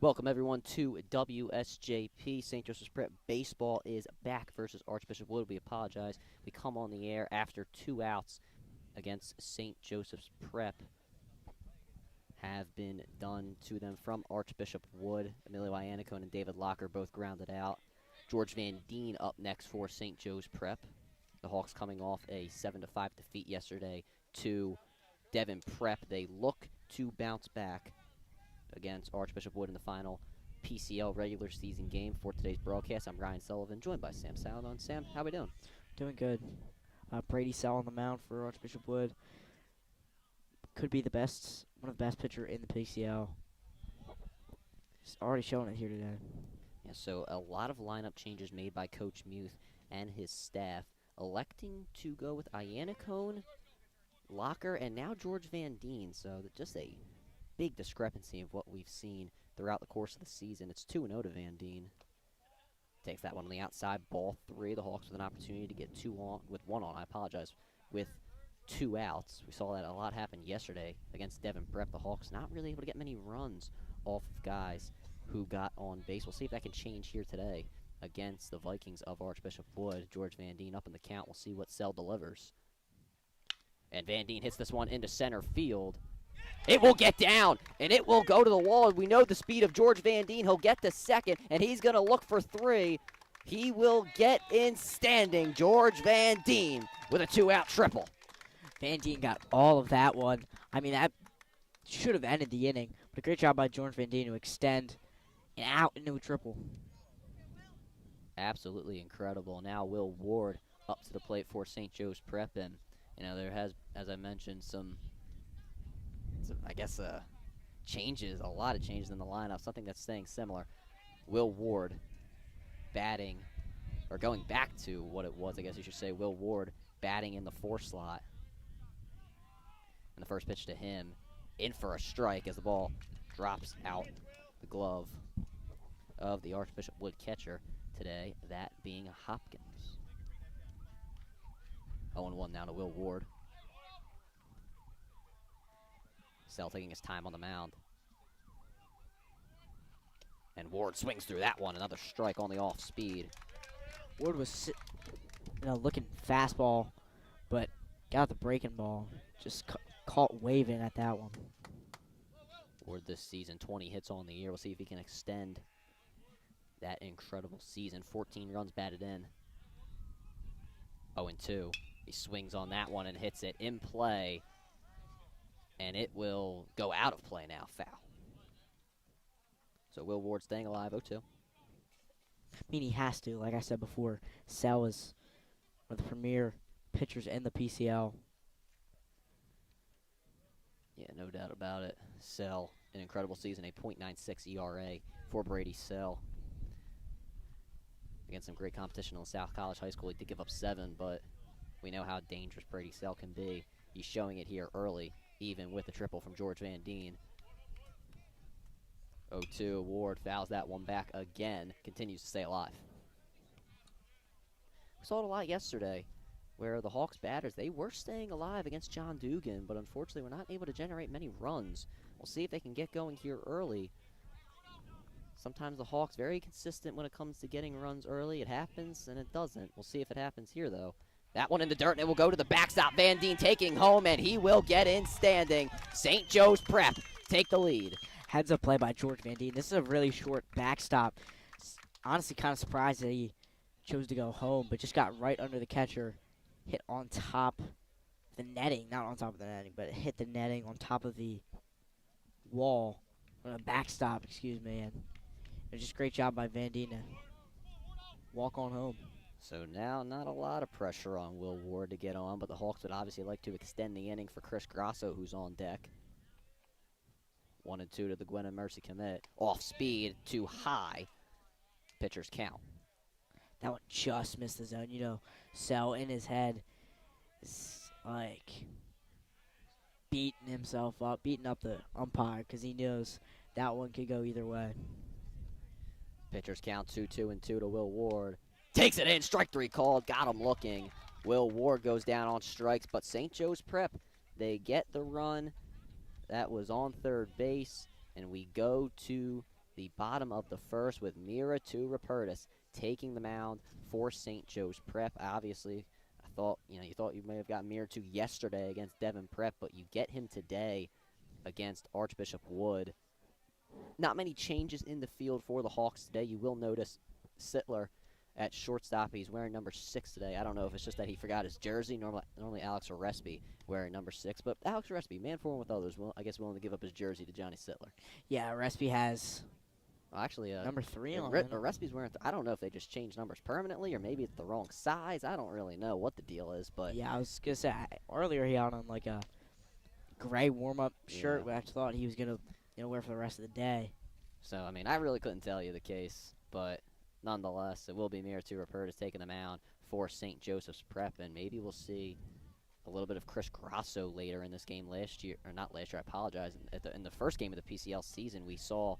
Welcome everyone to WSJP. St. Joseph's Prep baseball is back versus Archbishop Wood. We apologize. We come on the air after 2 outs against St. Joseph's Prep have been done to them from Archbishop Wood. Emilio Iannicone and David Locker both grounded out. George Van Deen up next for St. Joe's Prep. The Hawks coming off a 7-5 defeat yesterday to Devon Prep. They look to bounce back against Archbishop Wood in the final PCL regular season game. For today's broadcast, I'm Ryan Sullivan, joined by Sam Salamone. Sam, how we doing? Doing good. Brady Sell on the mound for Archbishop Wood. Could be one of the best pitcher in the PCL. He's already showing it here today. Yeah, so a lot of lineup changes made by Coach Muth and his staff, electing to go with Iannicone, Locker, and now George Van Deen. So just a big discrepancy of what we've seen throughout the course of the season. It's 2-0 to Van Deen. Takes that one on the outside, ball 3. The Hawks with an opportunity to get 2 on, with 1 on, with 2 outs. We saw that a lot happen yesterday against Devon Prep. The Hawks not really able to get many runs off of guys who got on base. We'll see if that can change here today against the Vikings of Archbishop Wood. George Van Deen up in the count. We'll see what Sell delivers. And Van Deen hits this one into center field. It will get down, and it will go to the wall. We know the speed of George Van Deen. He'll get to second, and he's going to look for 3. He will get in standing. George Van Deen with a 2-out triple. Van Deen got all of that one. I mean, that should have ended the inning, but a great job by George Van Deen to extend an out into a triple. Absolutely incredible. Now Will Ward up to the plate for St. Joe's Prep, and there has, as I mentioned, some changes, a lot of changes in the lineup, something that's staying similar. Will Ward batting, or going back to what it was, I guess you should say. Will Ward batting in the 4 slot. And the first pitch to him, in for a strike as the ball drops out the glove of the Archbishop Wood catcher today, that being Hopkins. 0-1 now to Will Ward. Sell taking his time on the mound. And Ward swings through that one. Another strike on the off speed. Ward was looking fastball, but got the breaking ball. Just caught waving at that one. Ward this season, 20 hits on the year. We'll see if he can extend that incredible season. 14 runs batted in. 0-2. He swings on that one and hits it in play. And it will go out of play now, foul. So Will Ward staying alive, 0-2. I mean, he has to. Like I said before, Sell is one of the premier pitchers in the PCL. Yeah, no doubt about it. Sell, an incredible season, a .96 ERA for Brady Sell. Against some great competition on South College High School. He did give up 7, but we know how dangerous Brady Sell can be. He's showing it here early, even with the triple from George Van Deen. 0-2, Ward fouls that one back again, continues to stay alive. We saw it a lot yesterday, where the Hawks batters, they were staying alive against John Dugan, but unfortunately we're not able to generate many runs. We'll see if they can get going here early. Sometimes the Hawks very consistent when it comes to getting runs early. It happens and it doesn't. We'll see if it happens here though. That one in the dirt, and it will go to the backstop. Van Deen taking home, and he will get in standing. St. Joe's Prep take the lead. Heads up play by George Van Deen. This is a really short backstop. Honestly, kind of surprised that he chose to go home, but just got right under the catcher. Hit on top of the netting, not on top of the netting, but it hit the netting on top of the wall, or the backstop, excuse me. And it was just a great job by Van Deen to walk on home. So now not a lot of pressure on Will Ward to get on, but the Hawks would obviously like to extend the inning for Chris Grasso, who's on deck. 1-2 to the Gwen and Mercy commit. Off speed, too high. Pitcher's count. That one just missed the zone. Sell in his head is like beating himself up, beating up the umpire because he knows that one could go either way. Pitcher's count 2-2 to Will Ward. Takes it in, strike 3 called, got him looking. Will Ward goes down on strikes, but St. Joe's Prep, they get the run that was on third base, and we go to the bottom of the first with Mira to Rupertus taking the mound for St. Joe's Prep. Obviously, I thought you thought you may have got Mira 2 yesterday against Devon Prep, but you get him today against Archbishop Wood. Not many changes in the field for the Hawks today. You will notice Sittler at shortstop. He's wearing number 6 today. I don't know if it's just that he forgot his jersey. Normally Alex Orespi wearing number 6, but Alex Orespi, man for one with others, I guess willing to give up his jersey to Johnny Sittler. Yeah, Orespi has Actually, number 3 on it. Orespi's wearing. I don't know if they just changed numbers permanently or maybe it's the wrong size. I don't really know what the deal is, but Yeah, I was gonna say earlier he had on like a gray warm-up shirt, which I thought he was gonna wear for the rest of the day. So I mean, I really couldn't tell you the case, but nonetheless, it will be Mira to Rupertus taking the mound for St. Joseph's Prep, and maybe we'll see a little bit of Chris Grasso later in this game. Last year, or not last year, I apologize. In the first game of the PCL season, we saw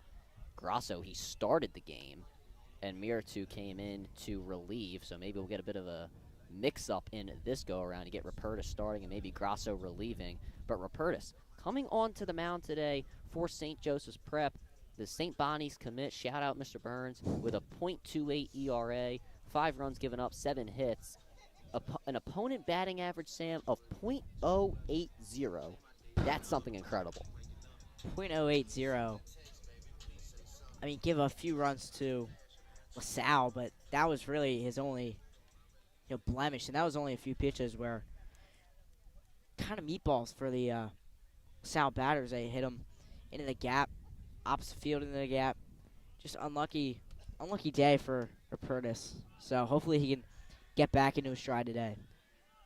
Grasso. He started the game, and Miritu came in to relieve. So maybe we'll get a bit of a mix-up in this go-around to get Rupertus starting and maybe Grasso relieving. But Rupertus coming onto the mound today for St. Joseph's Prep. The St. Bonnie's commit, shout out Mr. Burns, with a .28 ERA, 5 runs given up, 7 hits. An opponent batting average, Sam, of .080. That's something incredible. .080. I mean, give a few runs to LaSalle, but that was really his only blemish, and that was only a few pitches where kind of meatballs for the LaSalle batters. They hit him into the gap, opposite field into the gap. Just unlucky day for Rupertus. So hopefully he can get back into his stride today.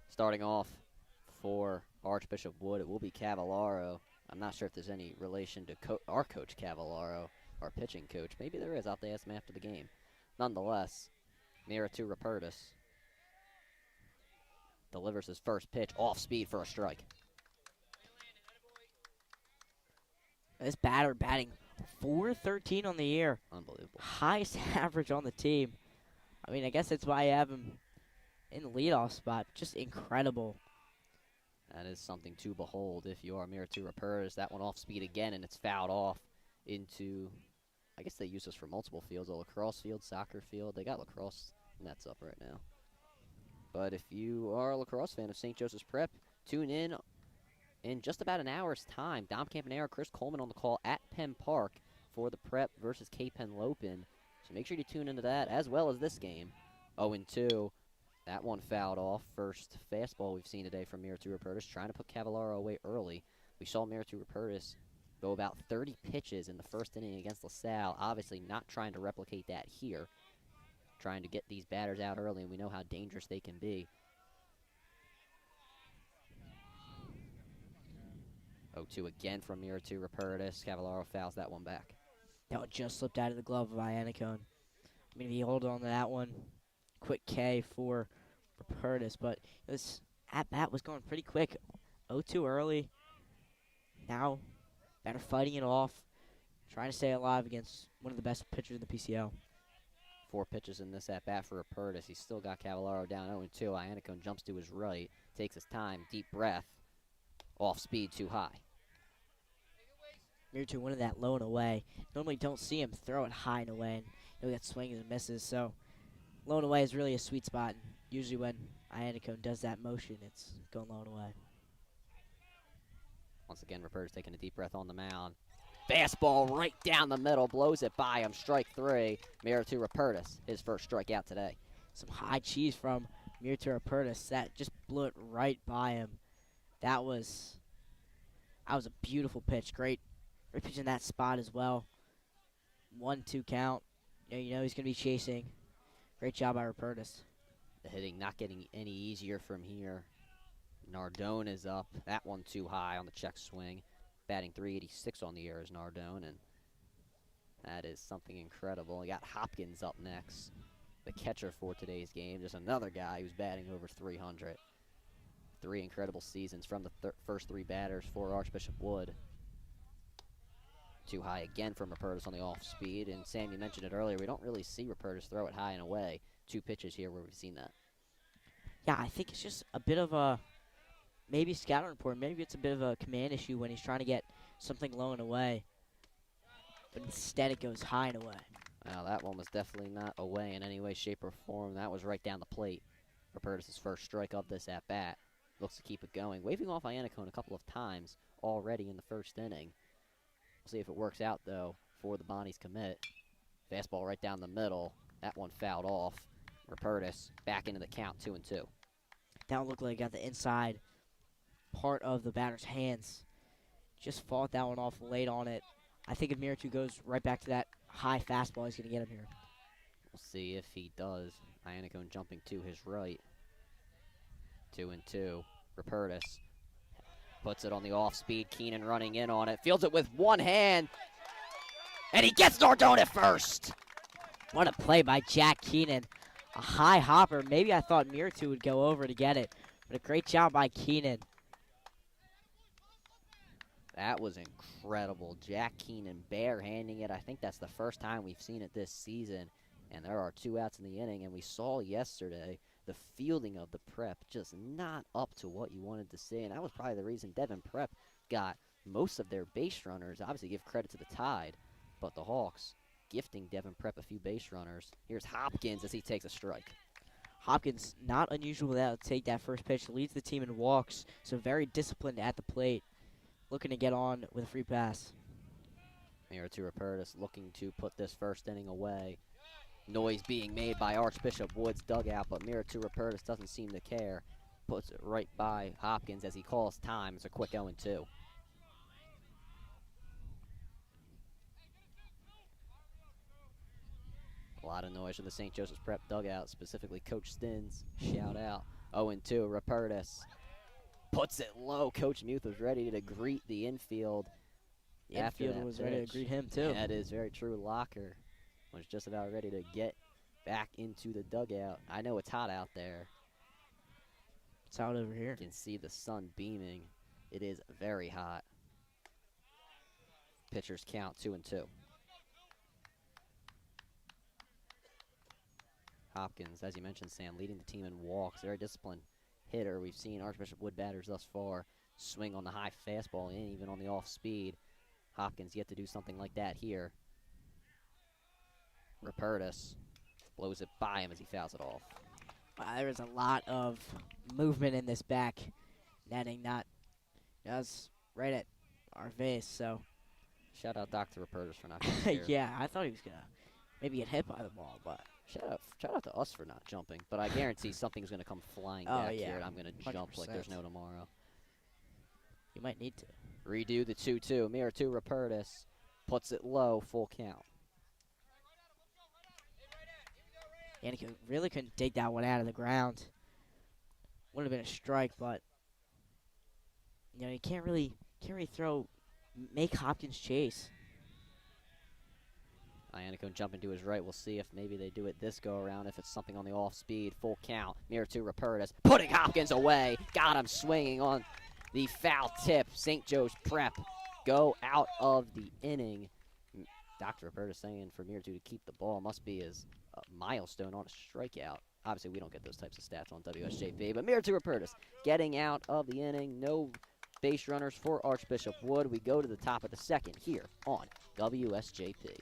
Starting off for Archbishop Wood, it will be Cavallaro. I'm not sure if there's any relation to our coach Cavallaro, our pitching coach. Maybe there is. I'll have to ask him after the game. Nonetheless, Mira to Rupertus. Delivers his first pitch off speed for a strike. This batter batting .413 on the year. Unbelievable. Highest average on the team. I mean, I guess that's why I have him in the leadoff spot. Just incredible. That is something to behold if you are Mira to Rupertus. That one off speed again, and it's fouled off into, I guess they use this for multiple fields, a lacrosse field, soccer field. They got lacrosse nets up right now. But if you are a lacrosse fan of St. Joseph's Prep, tune in just about an hour's time. Dom Campanera, Chris Coleman on the call at Penn Park for the Prep versus K-Penn Lopin. So make sure you tune into that as well as this game. 0-2. That one fouled off. First fastball we've seen today from Mira to Rupertus, trying to put Cavallaro away early. We saw Mira to Rupertus go about 30 pitches in the first inning against LaSalle. Obviously not trying to replicate that here. Trying to get these batters out early, and we know how dangerous they can be. 0-2 again from Mira to Rupertus. Cavallaro fouls that one back. That one just slipped out of the glove of Iannicone. I mean, if he hold on to that one, quick K for Rupertus, but this at-bat was going pretty quick. 0-2 early. Now, batter fighting it off, trying to stay alive against one of the best pitchers in the PCL. 4 pitches in this at-bat for Rupertus. He's still got Cavallaro down 0-2. Iannicone jumps to his right, takes his time, deep breath, off speed, too high. Miritu winning that low and away. Normally don't see him throw it high and away, and we got swings and misses, so low and away is really a sweet spot. And usually when Iannicone does that motion, it's going low and away. Once again, Rupertus taking a deep breath on the mound. Fastball right down the middle, blows it by him, strike 3. Mira to Rupertus, his first strikeout today. Some high cheese from Miritu Rupertus. That just blew it right by him. That was a beautiful pitch. Great pitch in that spot as well. 1-2 count. You know he's going to be chasing. Great job by Rupertus. The hitting not getting any easier from here. Nardone is up. That one too high on the check swing. Batting .386 on the year is Nardone, and that is something incredible. We got Hopkins up next, the catcher for today's game. Just another guy who's batting over 300. 3 incredible seasons from the first 3 batters for Archbishop Wood. Too high again from Rupertus on the off speed. And Sam, you mentioned it earlier, we don't really see Rupertus throw it high and away. 2 pitches here where we've seen that. Yeah, I think it's just a bit of a maybe scouting report. Maybe it's a bit of a command issue when he's trying to get something low and away. but instead it goes high and away. Well, that one was definitely not away in any way, shape, or form. That was right down the plate for Purtis' first strike of this at-bat. Looks to keep it going. Waving off Iannacone a couple of times already in the first inning. We'll see if it works out, though, for the Bonnies commit. Fastball right down the middle. That one fouled off. Rupertus back into the count, 2-2. That one looked like it got the inside part of the batter's hands. Just fought that one off late on it. I think if Miritu goes right back to that high fastball, he's going to get him here. We'll see if he does. Iannacone jumping to his right. 2-2. Rupertus puts it on the off-speed. Keenan running in on it. Fields it with one hand. And he gets Nardone at first. What a play by Jack Keenan. A high hopper. Maybe I thought Miritu would go over to get it. But a great job by Keenan. That was incredible. Jack Keenan barehanding it. I think that's the first time we've seen it this season. And there are 2 outs in the inning. And we saw yesterday the fielding of the Prep just not up to what you wanted to see. And that was probably the reason Devon Prep got most of their base runners. Obviously, give credit to the Tide. But the Hawks gifting Devon Prep a few base runners. Here's Hopkins as he takes a strike. Hopkins, not unusual that take that first pitch. Leads the team in walks. So very disciplined at the plate. Looking to get on with a free pass. Miritu Rupertus looking to put this first inning away. Noise being made by Archbishop Wood's dugout, but Miritu Rupertus doesn't seem to care. Puts it right by Hopkins as he calls time. It's a quick 0-2. A lot of noise from the St. Joseph's Prep dugout, specifically Coach Stins. Shout out. 0-2, Rupertus puts it low. Coach Muth was ready to greet the infield. The infield was ready to greet him, too. That is very true. Locker was just about ready to get back into the dugout. I know it's hot out there. It's hot over here. You can see the sun beaming. It is very hot. Pitchers count 2-2. Hopkins, as you mentioned, Sam, leading the team in walks. Very disciplined hitter. We've seen Archbishop Wood batters thus far swing on the high fastball and even on the off speed. Hopkins yet to do something like that here. Rupertus blows it by him as he fouls it off. There is a lot of movement in this back netting, not just right at our face, so. Shout out Dr. Rupertus for not being here. Yeah, I thought he was going to maybe get hit by the ball, but. Shout out to us for not jumping, but I guarantee something's going to come flying back here, and I'm going to jump 100%. like there's no tomorrow. You might need to. Redo the 2-2. Miritu Rupertus puts it low, full count. Yannick really couldn't dig that one out of the ground. Would have been a strike, but you know, you can't really make Hopkins chase. Iannacone jumping to his right. We'll see if maybe they do it this go around. If it's something on the off speed, full count. Miritu Rupertus putting Hopkins away. Got him swinging on the foul tip. St. Joe's Prep go out of the inning. Dr. Rupertus saying for Miritu to keep the ball must be his milestone on a strikeout. Obviously, we don't get those types of stats on WSJP, but Miritu Rupertus getting out of the inning. No base runners for Archbishop Wood. We go to the top of the second here on WSJP.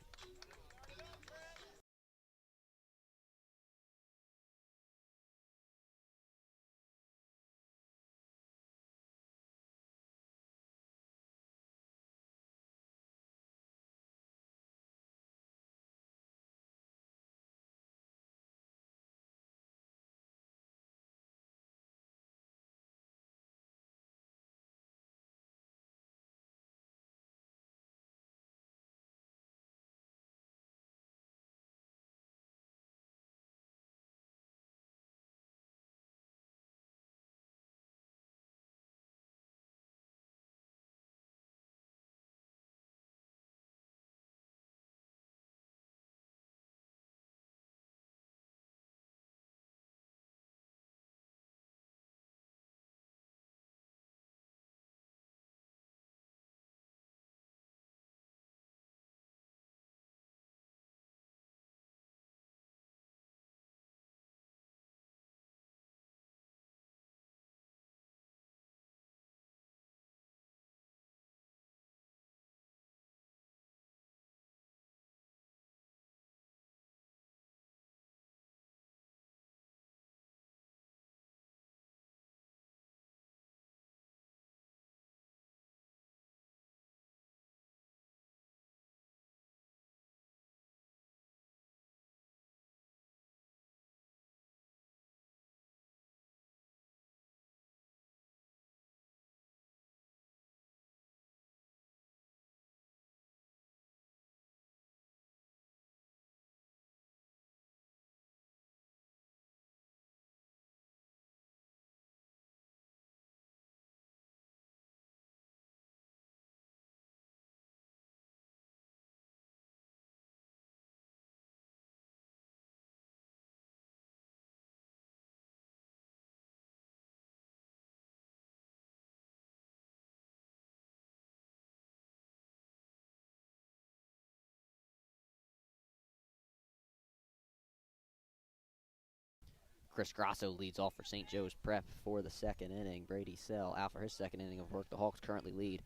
Chris Grasso leads off for St. Joe's Prep for the second inning. Brady Sell out for his second inning of work. The Hawks currently lead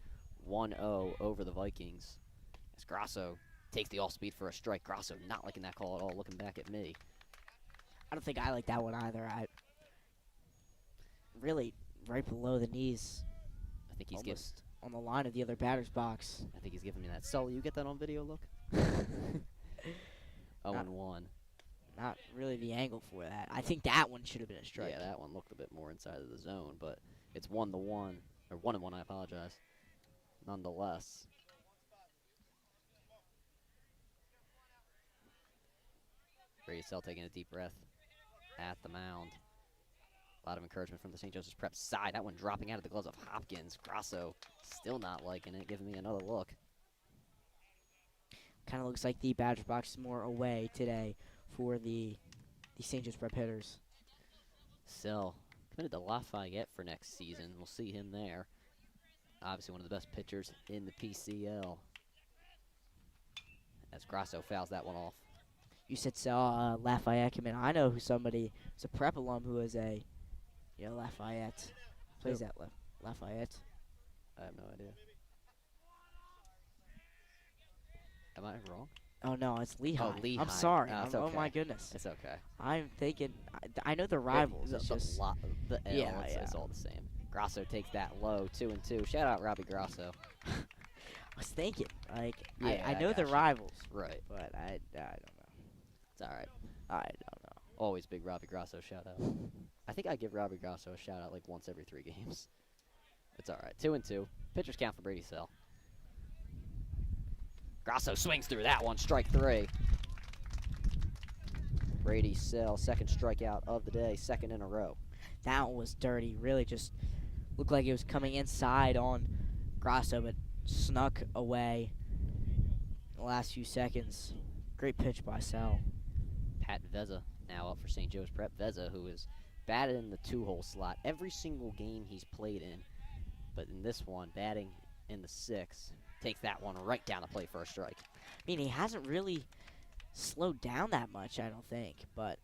1-0 over the Vikings. As Grasso takes the off speed for a strike. Grasso not liking that call at all, looking back at me. I don't think I like that one either. I really right below the knees, I think he's giving. on the line of the other batter's box. I think he's giving me that. Sully, you get that on video? Look. 0-1. Not really the angle for that. I think that one should have been a strike. Yeah, that one looked a bit more inside of the zone, but it's 1-1 or 1-1. I apologize. Nonetheless. Brady Sell taking a deep breath at the mound. A lot of encouragement from the St. Joseph's Prep side. That one dropping out of the gloves of Hopkins. Grasso still not liking it, giving me another look. Kind of looks like the batter's box is more away today for the St. Joe's Prep hitters. Sell committed to Lafayette for next season. We'll see him there. Obviously one of the best pitchers in the PCL. As Grasso fouls that one off. You said Lafayette come in. I know who's a Prep alum who is a Lafayette. Plays Who? at Lafayette. I have no idea. Am I wrong? Oh no, it's Lehigh. Oh, Lehigh. I'm sorry. No, it's Oh okay. my goodness. It's okay. I'm thinking. I know the rivals. It's just The L, Yeah, it's all the same. Grasso takes that low, 2-2. Shout out Robbie Grasso. I was thinking like Yeah, I I know the gotcha. rivals, Right. but I don't know. It's all right. I don't know. Always big Robbie Grasso shout out. I think I give Robbie Grasso a shout out like once every 3 games. It's all right. 2-2. Pitchers count for Brady Sell. Grasso swings through that one. Strike 3. Brady Sell, second strikeout of the day, second in a row. That one was dirty. Really just looked like it was coming inside on Grasso, but snuck away in the last few seconds. Great pitch by Sal. Pat Veza now up for St. Joe's Prep. Veza, who is batted in the 2-hole slot every single game he's played in, but in this one, batting in the 6, takes that one right down the plate for a strike. I mean, he hasn't really slowed down that much, I don't think, but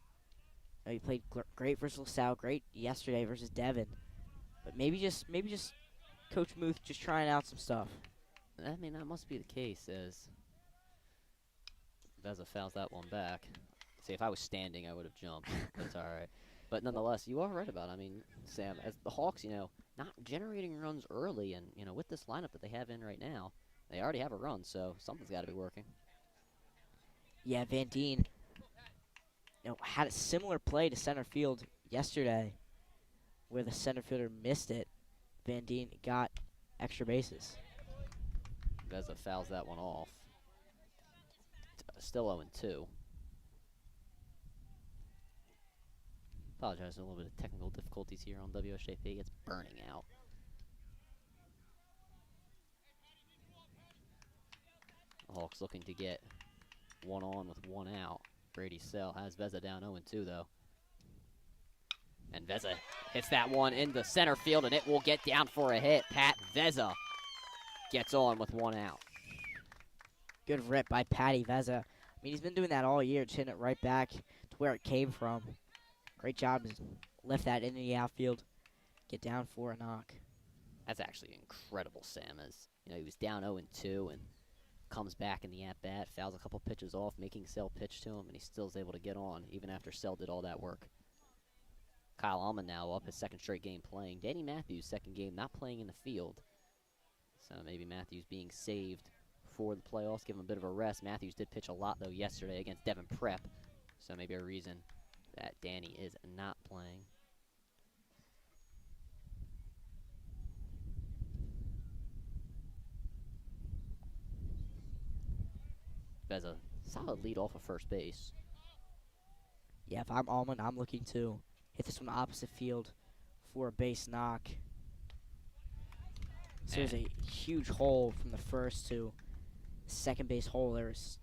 he played great versus LaSalle, great yesterday versus Devon, but maybe just Coach Muth just trying out some stuff. I mean, that must be the case, as Veza fouls that one back. See, if I was standing, I would have jumped. That's all right. But nonetheless, you are right about it. I mean, Sam, as the Hawks, not generating runs early, and, with this lineup that they have in right now, they already have a run, so something's got to be working. Yeah, Van Deen, had a similar play to center field yesterday where the center fielder missed it. Van Deen got extra bases. Veza fouls that one off. Still 0-2. Apologize for a little bit of technical difficulties here on WSJP. It's burning out. The Hawks looking to get one on with one out. Brady Sell has Veza down 0-2 though. And Veza hits that one in the center field, and it will get down for a hit. Pat Veza gets on with one out. Good rip by Patty Veza. I mean, he's been doing that all year, just hitting it right back to where it came from. Great job to lift that into the outfield, get down for a knock. That's actually incredible, Sam. As he was down 0-2 and comes back in the at-bat, fouls a couple pitches off, making Sell pitch to him, and he still is able to get on, even after Sell did all that work. Kyle Allman now up, his second straight game playing. Danny Matthews, second game, not playing in the field. So maybe Matthews being saved for the playoffs, give him a bit of a rest. Matthews did pitch a lot, though, yesterday against Devon Prep, so maybe a reason that Danny is not playing. Veza, solid lead off of first base. Yeah, if I'm Allman, I'm looking to hit this one opposite field for a base knock. So there's a huge hole from the first to the second base hole. There's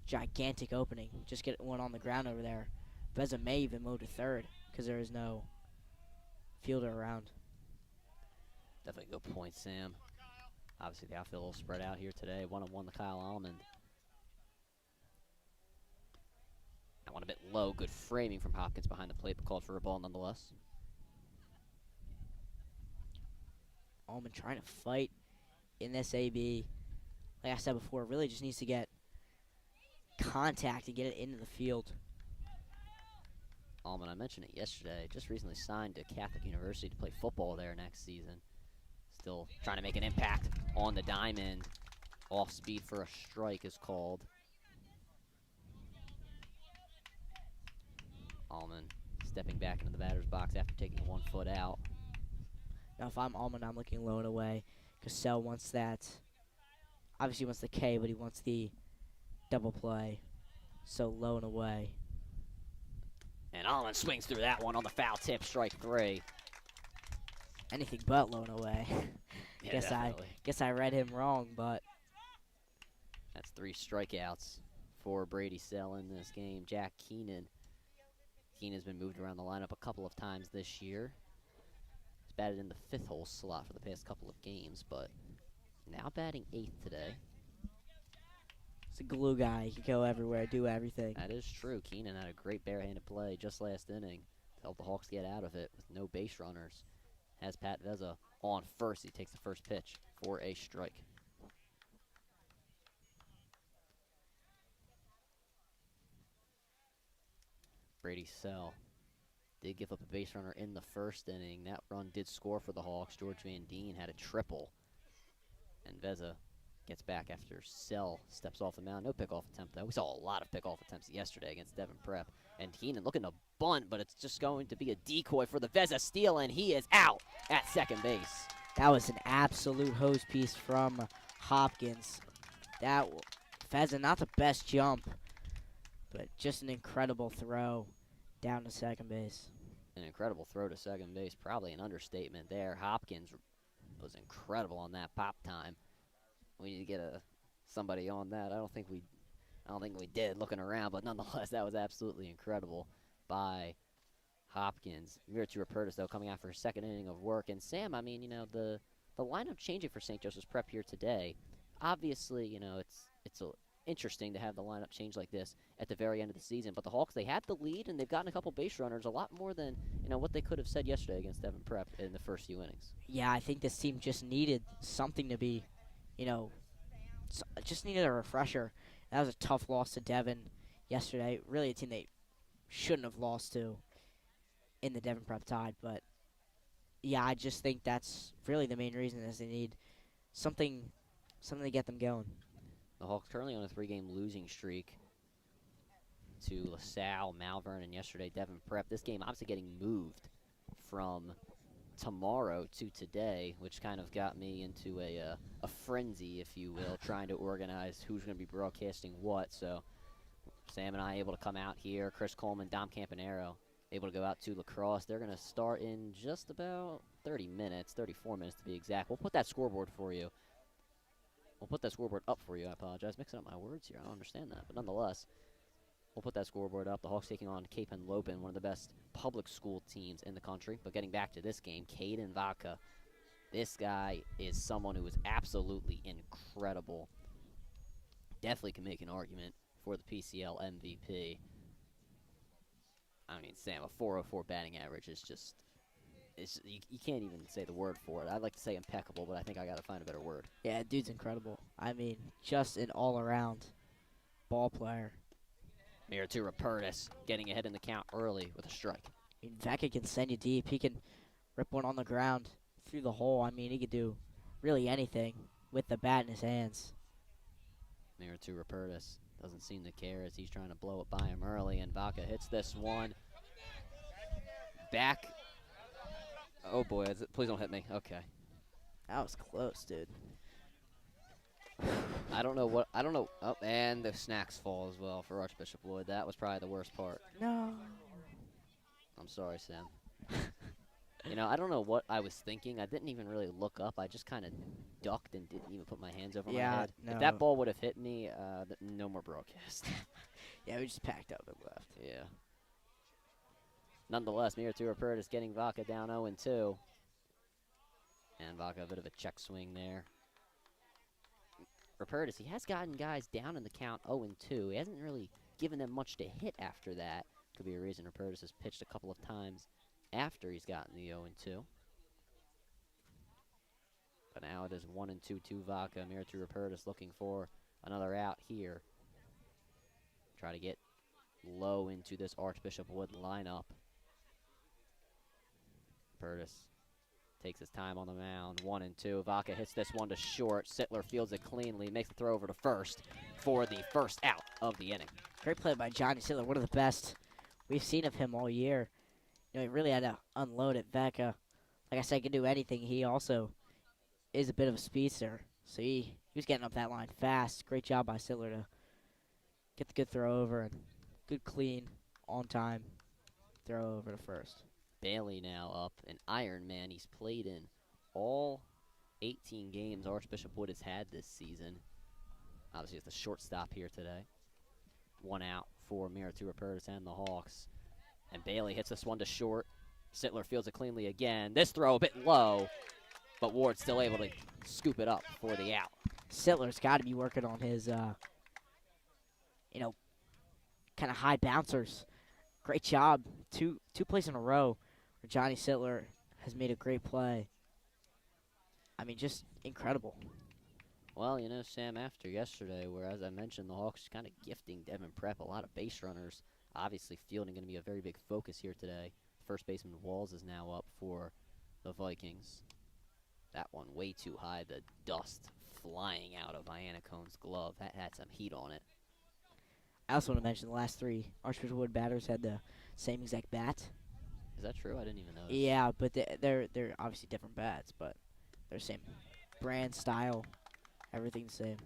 gigantic opening. Just get one on the ground over there. Veza may even move to third because there is no fielder around. Definitely good point, Sam. Obviously, the outfield a little spread out here today. 1-1 to Kyle Allman. That one a bit low. Good framing from Hopkins behind the plate, but called for a ball nonetheless. Allman trying to fight in this AB. Like I said before, really just needs to get contact and get it into the field. Allman, I mentioned it yesterday, just recently signed to Catholic University to play football there next season. Still trying to make an impact on the diamond. Off speed for a strike is called. Allman stepping back into the batter's box after taking 1 foot out. Now, if I'm Allman, I'm looking low and away. Cassell wants that. Obviously, he wants the K, but he wants the double play. So low and away. And Allman swings through that one on the foul tip, strike 3. Anything but low and away. Yeah, guess I read him wrong, but that's 3 strikeouts for Brady Sell in this game. Jack Keenan. Keenan's been moved around the lineup a couple of times this year. He's batted in the 5th hole slot for the past couple of games, but now batting 8th today. it's a glue guy. He can go everywhere, do everything. That is true. Keenan had a great barehanded play just last inning to help the Hawks get out of it with no base runners. Has Pat Veza on first. He takes the first pitch for a strike. Brady Sell did give up a base runner in the 1st inning. That run did score for the Hawks. George Van Deen had a triple. And Veza gets back after Sell steps off the mound. No pickoff attempt, though. We saw a lot of pickoff attempts yesterday against Devon Prep. And Keenan looking to bunt, but it's just going to be a decoy for the Veza steal, and he is out at second base. That was an absolute hose piece from Hopkins. Fezza, not the best jump, but just an incredible throw down to second base. An incredible throw to second base, probably an understatement there. Hopkins was incredible on that pop time. We need to get somebody on that. I don't think we did looking around, but nonetheless, that was absolutely incredible by Hopkins. Miritu Rapertis, though, coming out for his 2nd inning of work. And Sam, I mean, the lineup changing for St. Joseph's Prep here today. Obviously, it's interesting to have the lineup change like this at the very end of the season. But the Hawks, they had the lead, and they've gotten a couple base runners, a lot more than what they could have said yesterday against Devon Prep in the first few innings. Yeah, I think this team just needed something to be, just needed a refresher. That was a tough loss to Devon yesterday. Really a team they shouldn't have lost to in the Devon Prep Tide. But, yeah, I just think that's really the main reason is they need something to get them going. The Hawks currently on a 3-game losing streak to LaSalle, Malvern, and yesterday Devon Prep. This game obviously getting moved from tomorrow to today, which kind of got me into a frenzy, if you will, trying to organize who's going to be broadcasting what. So Sam and I able to come out here. Chris Coleman, Dom Campanero able to go out to La Crosse. They're going to start in just about 30 minutes, 34 minutes to be exact. We'll put that scoreboard for you. We'll put that scoreboard up for you. I apologize. Mixing up my words here. I don't understand that. But nonetheless, we'll put that scoreboard up. The Hawks taking on Cape Henlopen, one of the best public school teams in the country. But getting back to this game, Caden Vaca. This guy is someone who is absolutely incredible. Definitely can make an argument for the PCL MVP. I mean, Sam, a 404 batting average is just... you can't even say the word for it. I'd like to say impeccable, but I think I got to find a better word. Yeah, dude's incredible. I mean, just an all-around ball player. Miritu Rapertis getting ahead in the count early with a strike. I mean, Vaca can send you deep. He can rip one on the ground through the hole. I mean, he could do really anything with the bat in his hands. Miritu Rapertis doesn't seem to care as he's trying to blow it by him early, and Vaca hits this one back. Oh boy, please don't hit me. Okay. That was close, dude. I don't know. Oh, and the snacks fall as well for Archbishop Wood. That was probably the worst part. No. I'm sorry, Sam. I don't know what I was thinking. I didn't even really look up. I just kind of ducked and didn't even put my hands over my head. No. If that ball would have hit me, no more broadcast. Yeah, we just packed up and left. Yeah. Nonetheless, Miritu Rapertis getting Vaca down 0-2. And Vaca, a bit of a check swing there. Rapertis, he has gotten guys down in the count 0-2. He hasn't really given them much to hit after that. could be a reason Rupertus has pitched a couple of times after he's gotten the 0-2. But now it is 1-2 to Vaca. Miritu Rupertus looking for another out here. Try to get low into this Archbishop Wood lineup. Rupertus takes his time on the mound. 1-2. Vaca hits this one to short. Sittler fields it cleanly, makes the throw over to first for the first out of the inning. Great play by Johnny Sittler, one of the best we've seen of him all year. He really had to unload it. Vaca, like I said, can do anything. He also is a bit of a speedster, so he was getting up that line fast. Great job by Sittler to get the good throw over and good clean, on time throw over to first. Bailey now up, an Iron Man. He's played in all 18 games Archbishop Wood has had this season. Obviously, it's the shortstop here today. 1 out for Miritu Rupertus and the Hawks. And Bailey hits this one to short. Sittler fields it cleanly again. This throw a bit low, but Ward's still able to scoop it up for the out. Sittler's got to be working on his, kind of high bouncers. Great job. Two plays in a row where Johnny Sittler has made a great play. I mean, just incredible. Well, Sam, after yesterday, where, as I mentioned, the Hawks kind of gifting Devin Prep a lot of base runners, obviously fielding going to be a very big focus here today. First baseman Walls is now up for the Vikings. That one way too high, the dust flying out of Iannacone's glove. That had some heat on it. I also want to mention the last 3 Archbishop Wood batters had the same exact bat. Is that true? I didn't even notice. Yeah, but they're obviously different bats, but they're the same brand, style, everything's the same.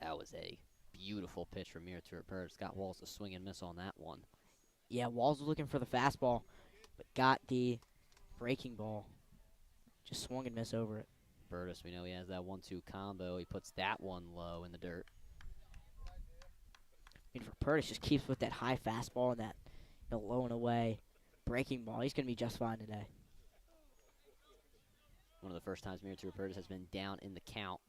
That was a beautiful pitch from Miritu Rupertus. Got Walls to swing and miss on that one. Yeah, Walls was looking for the fastball, but got the breaking ball. Just swung and missed over it. Rupertus, we know he has that 1-2 combo. He puts that one low in the dirt. I mean, Rupertus just keeps with that high fastball and that low and away breaking ball. He's going to be just fine today. One of the first times Miritu Rupertus has been down in the count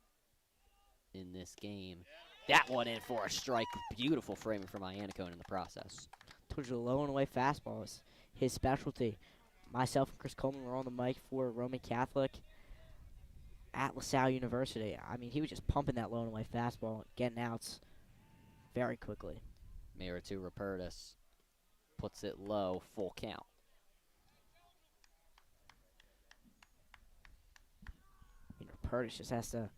in this game. That one in for a strike. Beautiful framing from Iannacone in the process. Told you the low and away fastball is his specialty. Myself and Chris Coleman were on the mic for Roman Catholic at LaSalle University. I mean, he was just pumping that low and away fastball, getting outs very quickly. Miritu Rupertus puts it low, full count. I mean, Rupertus just has to.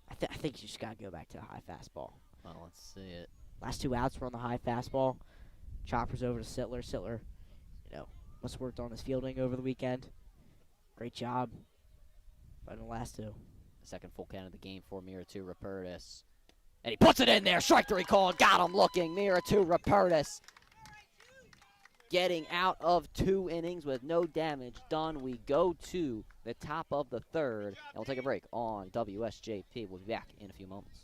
I think you just got to go back to the high fastball. Well, let's see it. Last 2 outs were on the high fastball. Choppers over to Sittler. Sittler, must have worked on his fielding over the weekend. Great job. But in the last 2. The second full count of the game for Miritu Rupertus. And he puts it in there. Strike 3 called. Got him looking. Miritu Rupertus getting out of 2 innings with no damage done. We go to the top of the 3rd, and we'll take a break on WSJP. We'll be back in a few moments.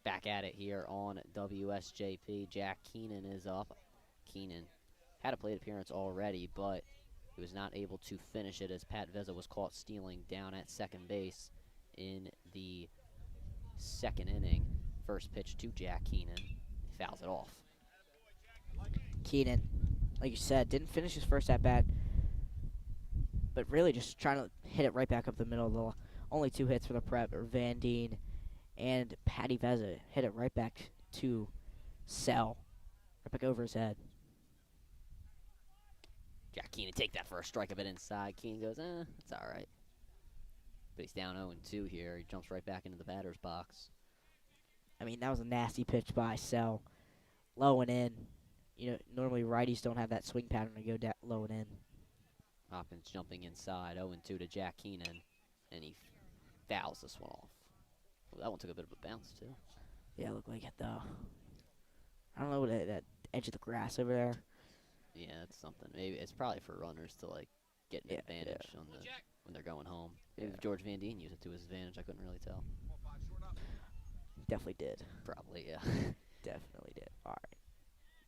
Back at it here on WSJP. Jack Keenan is up. Keenan had a plate appearance already, but he was not able to finish it as Pat Vezza was caught stealing down at second base in the second inning. First pitch to Jack Keenan. He fouls it off. Keenan, like you said, didn't finish his first at-bat, but really just trying to hit it right back up the middle. The only 2 hits for the Prep are Van Deen and Patty Vezza. Hit it right back to Sell, right back over his head. Jack Keenan take that for a strike a bit inside. Keenan goes, it's all right. But he's down 0-2 here. He jumps right back into the batter's box. I mean, that was a nasty pitch by Sell. Low and in. You know, normally righties don't have that swing pattern to go low and in. Hopkins jumping inside, 0-2 to Jack Keenan, and he fouls this one off. Well, that one took a bit of a bounce, too. Yeah, it looked like it, though. I don't know what that edge of the grass over there. Yeah, it's something. Maybe it's probably for runners to, like, get an advantage on the when they're going home. Maybe if George Van Deen used it to his advantage. I couldn't really tell. Definitely did. Probably, yeah. Definitely did. All right.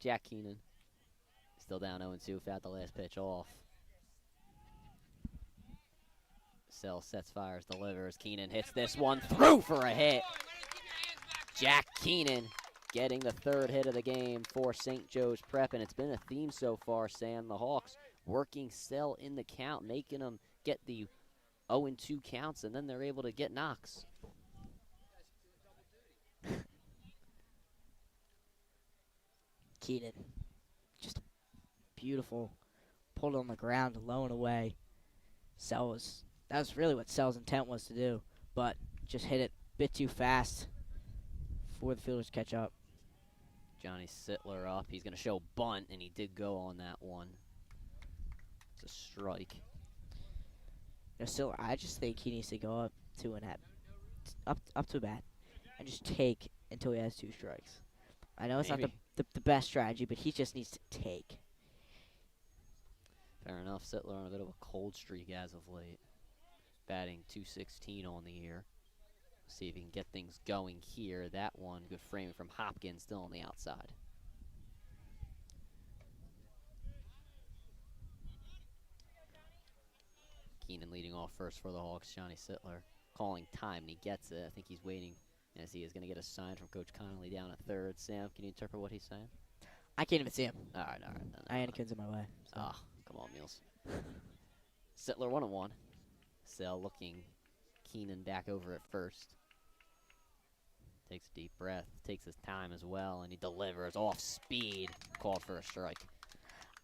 Jack Keenan still down 0-2. Fouled the last pitch off. Sell sets, fires, delivers. Keenan hits this one through for a hit. Jack Keenan getting the 3rd hit of the game for St. Joe's Prep, and it's been a theme so far, Sam. The Hawks working Sell in the count, making them get the 0-2 counts, and then they're able to get knocks. Keenan, just beautiful. Pulled it on the ground, low and away. That was really what Sell's intent was to do, but just hit it a bit too fast for the fielders to catch up. Johnny Sittler up. He's going to show bunt, and he did go on that one. It's a strike. Still, I just think he needs to go up to a bat and just take until he has 2 strikes. I know it's not the best strategy, but he just needs to take. Fair enough. Sittler on a bit of a cold streak as of late. Batting .216 on the year. See if he can get things going here. That one, good framing from Hopkins, still on the outside. Keenan leading off first for the Hawks. Johnny Sittler calling time, and he gets it. I think he's waiting as he is going to get a sign from Coach Connolly down at 3rd. Sam, can you interpret what he's saying? I can't even see him. All right. Anakin's in my way. So. Ah, come on, Meals. Sittler 1-1. Sell looking Keenan back over at first. Takes a deep breath, takes his time as well, and he delivers off speed. Called for a strike.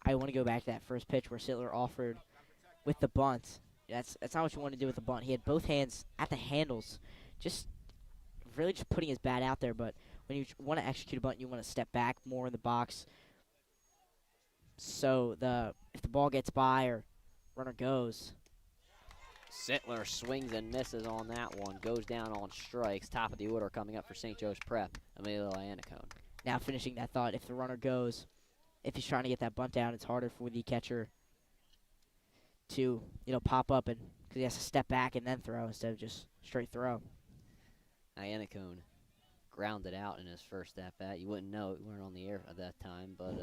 I want to go back to that first pitch where Sittler offered with the bunt. That's not what you want to do with the bunt. He had both hands at the handles, just really just putting his bat out there. But when you want to execute a bunt, you want to step back more in the box. So if the ball gets by or runner goes. Sittler swings and misses on that one. Goes down on strikes. Top of the order coming up for St. Joe's Prep. Emilio Iannacone. Now finishing that thought, if the runner goes, if he's trying to get that bunt down, it's harder for the catcher to, pop up and because he has to step back and then throw instead of just straight throw. Iannacone grounded out in his first at-bat. You wouldn't know. We weren't on the air at that time, but,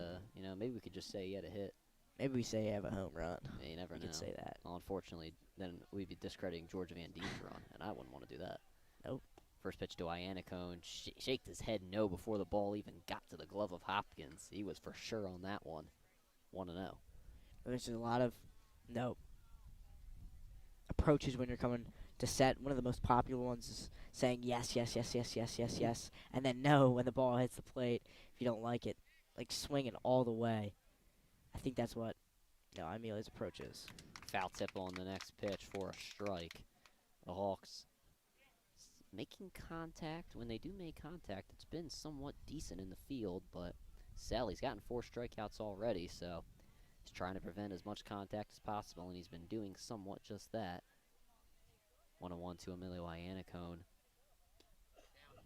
maybe we could just say he had a hit. Maybe we say you have a home run. Yeah, you never know. We could say that. Well, unfortunately, then we'd be discrediting George Van Deen's run, and I wouldn't want to do that. Nope. First pitch to Iannacone. Shaked his head no before the ball even got to the glove of Hopkins. He was for sure on that one. 1-0. There's a lot of approaches when you're coming to set. One of the most popular ones is saying yes, yes, yes, yes, yes, yes, yes, and then no when the ball hits the plate if you don't like it. Like swinging all the way. I think that's what Emilio's approach is. Foul tip on the next pitch for a strike. The Hawks making contact. When they do make contact, it's been somewhat decent in the field, but Sally's gotten 4 strikeouts already, so he's trying to prevent as much contact as possible, and he's been doing somewhat just that. 1-1 to Emilio Iannacone.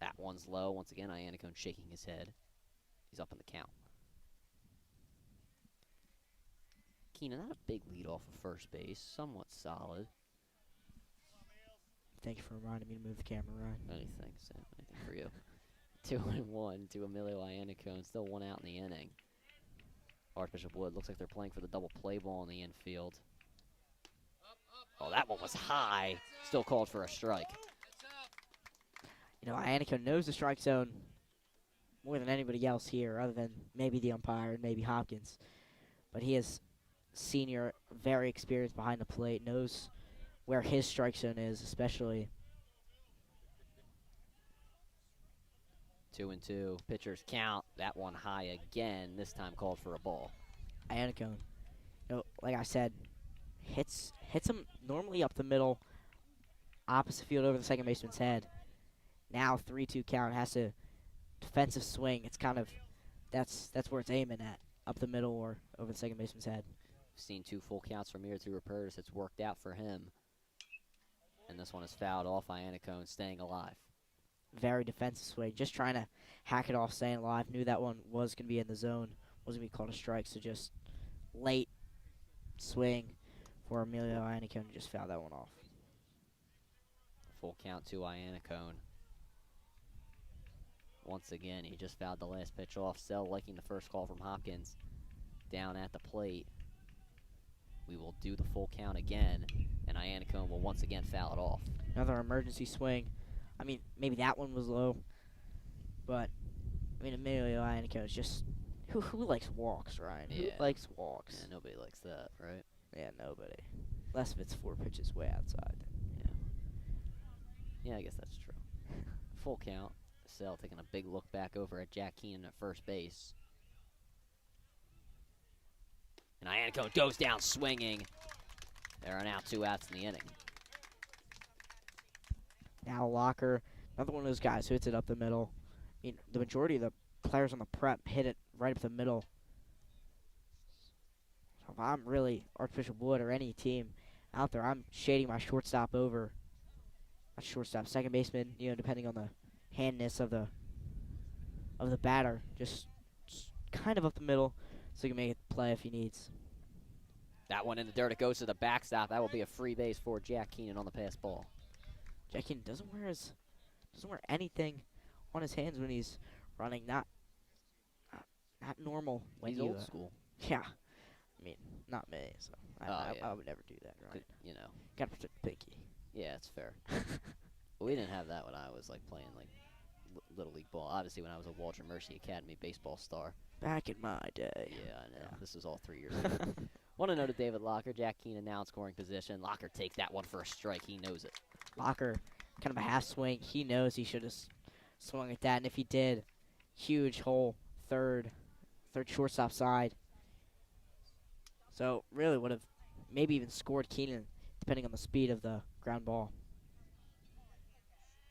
That one's low. Once again, Iannacone shaking his head. He's up in the count. Keenan, not a big lead off of first base. Somewhat solid. Thank you for reminding me to move the camera, Ryan. Anything, Sam. Anything for you. 2-1 to Emilio Iannacone. Still 1 out in the inning. Archbishop Wood looks like they're playing for the double play ball in the infield. Oh, that one was high. Still called for a strike. You know, Iannacone knows the strike zone more than anybody else here, other than maybe the umpire and maybe Hopkins. But he is senior, very experienced behind the plate, knows where his strike zone is, especially. 2-2. Pitchers count. That one high again. This time called for a ball. Iannacone, you know, like I said, hits him normally up the middle, opposite field over the second baseman's head. Now 3-2 count, has to defensive swing. It's kind of that's where it's aiming at, up the middle or over the second baseman's head. We've seen 2 full counts from here to Rapertis. It's worked out for him. And this one is fouled off. Iannacone staying alive. Very defensive swing, just trying to hack it off, staying alive. Knew that one was going to be in the zone, wasn't going to be called a strike, so just late swing for Emilio Iannacone, just fouled that one off. Full count to Iannacone. Once again, he just fouled the last pitch off. Sell liking the first call from Hopkins down at the plate. We will do the full count again, and Iannacone will once again foul it off. Another emergency swing. I mean, maybe that one was low, but I mean, Emilio Iannacone is just who likes walks, Ryan? Yeah. Who likes walks? Yeah, nobody likes that, right? Yeah, nobody. Unless if it's 4 pitches way outside. Yeah. Yeah, I guess that's true. Full count. Sell taking a big look back over at Jack Keenan at first base. And Iannacone goes down swinging. There are now 2 outs in the inning. Now Locker, another one of those guys who hits it up the middle. I mean, the majority of the players on the prep hit it right up the middle. So if I'm really Archbishop Wood or any team out there, I'm shading my shortstop over. Not shortstop, second baseman, you know, depending on the handness of the batter. Just kind of up the middle so he can make it play if he needs. That one in the dirt. It goes to the backstop. That will be a free base for Jack Keenan on the pass ball. Jack Keenan doesn't wear anything on his hands when he's running. Not normal. When He's you, old school. Yeah, I mean, not me. So I would never do that. Right? You know. Gotta protect the pinky. Yeah, it's fair. We didn't have that when I was like playing like Little League ball. Obviously, when I was a Walter Mercy Academy baseball star. Back in my day. Yeah, I know. Yeah. This was all 3 years ago. Want to note to David Locker. Jack Keenan now in scoring position. Locker takes that one for a strike. He knows it. Locker, kind of a half swing. He knows he should have swung at that, and if he did, huge hole, third shortstop side. So really would have maybe even scored Keenan, depending on the speed of the ground ball.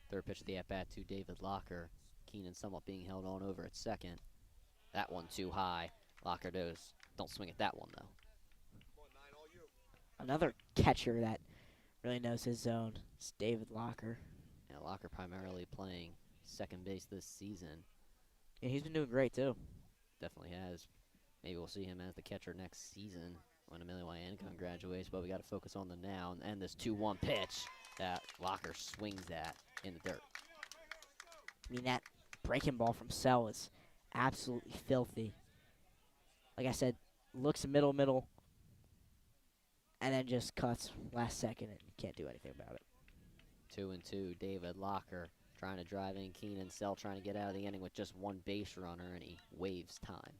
Third pitch of the at-bat to David Locker. Keenan somewhat being held on over at second. That one too high. Locker don't swing at that one, though. Another catcher that really knows his zone. It's David Locker. Yeah, Locker primarily playing second base this season. Yeah, he's been doing great, too. Definitely has. Maybe we'll see him as the catcher next season when Emilio Iannacone graduates, but we got to focus on the now. And this 2-1 pitch that Locker swings at in the dirt. I mean, that breaking ball from Sell is absolutely filthy. Like I said, looks middle, and then just cuts last second and can't do anything about it. 2-2, David Locker trying to drive in Keenan. Sell trying to get out of the inning with just one base runner, and he waves time.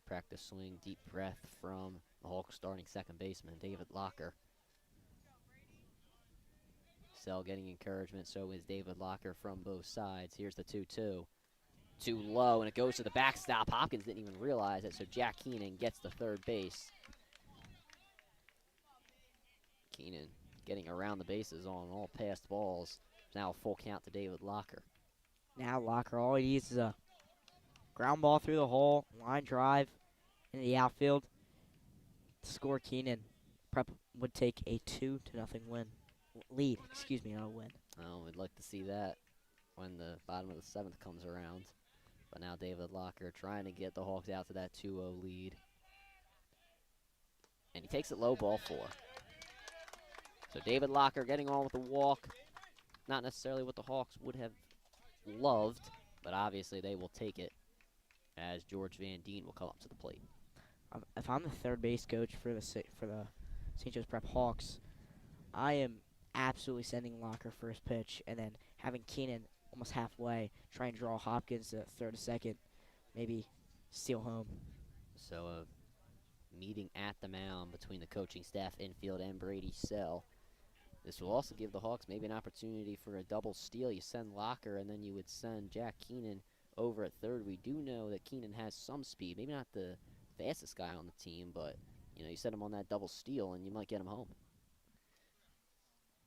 Practice swing, deep breath from the Hawks starting second baseman, David Locker. Sell getting encouragement, so is David Locker from both sides. Here's the 2-2. Too low, and it goes to the backstop. Hopkins didn't even realize it, so Jack Keenan gets the third base. Keenan getting around the bases on all passed balls. Now a full count to David Locker. Now Locker, all he needs is a ground ball through the hole, line drive into the outfield to score Keenan. Prep would take a 2-0 lead. Excuse me, not a win. Oh, we'd like to see that when the bottom of the 7th comes around. But now David Locker trying to get the Hawks out to that 2-0 lead. And he takes it low, ball 4. So David Locker getting on with the walk. not necessarily what the Hawks would have loved, but obviously they will take it as George Van Deen will come up to the plate. If I'm the third base coach for the St. Joe's Prep Hawks, I am absolutely sending Locker first pitch and then having Keenan almost halfway try and draw Hopkins to third to second, maybe steal home. So a meeting at the mound between the coaching staff, infield, and Brady Sell. This will also give the Hawks maybe an opportunity for a double steal. You send Locker, and then you would send Jack Keenan over at third. We do know that Keenan has some speed. Maybe not the fastest guy on the team, but you set him on that double steal, and you might get him home.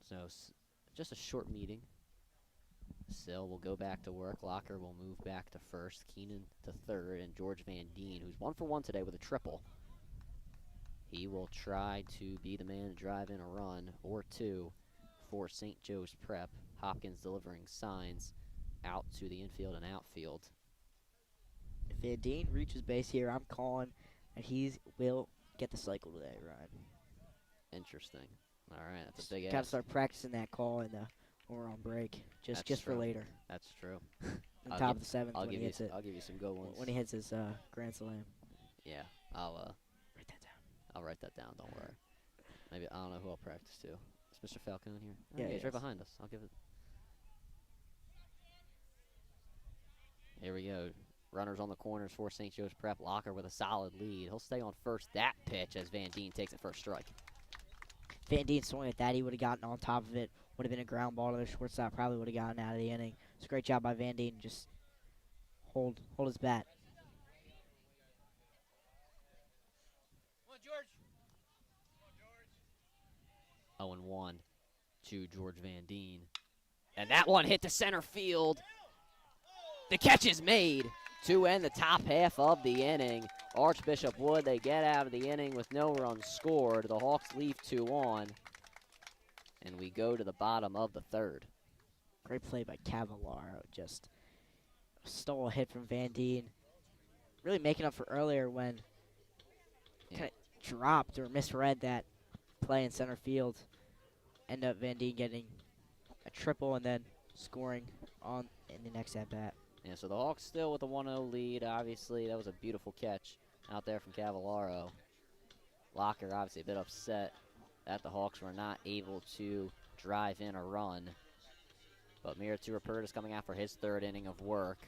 So just a short meeting. Sill will go back to work. Locker will move back to first. Keenan to third, and George Van Deen, who's 1 for 1 today with a triple. He will try to be the man to drive in a run or two for St. Joe's Prep. Hopkins delivering signs out to the infield and outfield. If Van Deen reaches base here, I'm calling that he will get the cycle today, Ryan. Interesting. All right, that's a big Got to ask. start practicing that call when we're on break, just for later. That's true. On top of the seventh when he hits it. I'll give you some good ones. When he hits his grand slam. Yeah, I'll write that down. I'll write that down. Don't worry. Maybe I don't know who I'll practice to. Is Mr. Falcon in here? Yeah, he's right behind us. I'll give it. Here we go. Runners on the corners for St. Joe's Prep. Locker with a solid lead. He'll stay on first that pitch as Van Deen takes it for a strike. Van Deen swung at that. He would have gotten on top of it. Would have been a ground ball to the shortstop. Probably would have gotten out of the inning. It's a great job by Van Deen. Just hold his bat. Come on, George. 0-1 to George Van Deen. And that one hit to center field. The catch is made to end the top half of the inning. Archbishop Wood, they get out of the inning with no runs scored. The Hawks leave 2 on. And we go to the bottom of the third. Great play by Cavallaro. Just stole a hit from Van Deen. Really making up for earlier when kind of dropped or misread that play in center field. End up Van Deen getting a triple and then scoring on in the next at bat. Yeah, so the Hawks still with a 1-0 lead. Obviously, that was a beautiful catch out there from Cavallaro. Locker obviously a bit upset that the Hawks were not able to drive in a run. But Miritu Rupertus coming out for his third inning of work.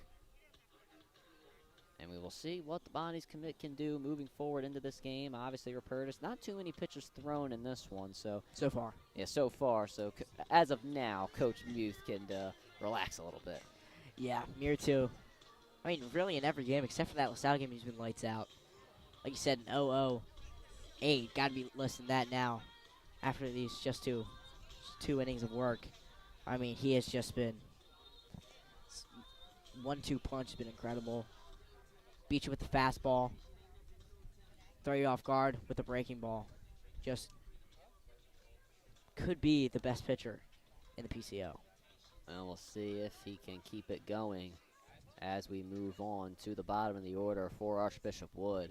And we will see what the Bonnies can do moving forward into this game. Obviously, Rupertus, not too many pitches thrown in this one. So far. Yeah, so far. So as of now, Coach Muth can relax a little bit. Yeah, Miritu. I mean, really in every game except for that LaSalle game, he's been lights out. Like you said, an 0-0-8. Got to be less than that now after these just two innings of work. I mean, he has just been 1-2 punch has been incredible. Beat you with the fastball. Throw you off guard with the breaking ball. Just could be the best pitcher in the PCO. And we'll see if he can keep it going as we move on to the bottom of the order for Archbishop Wood.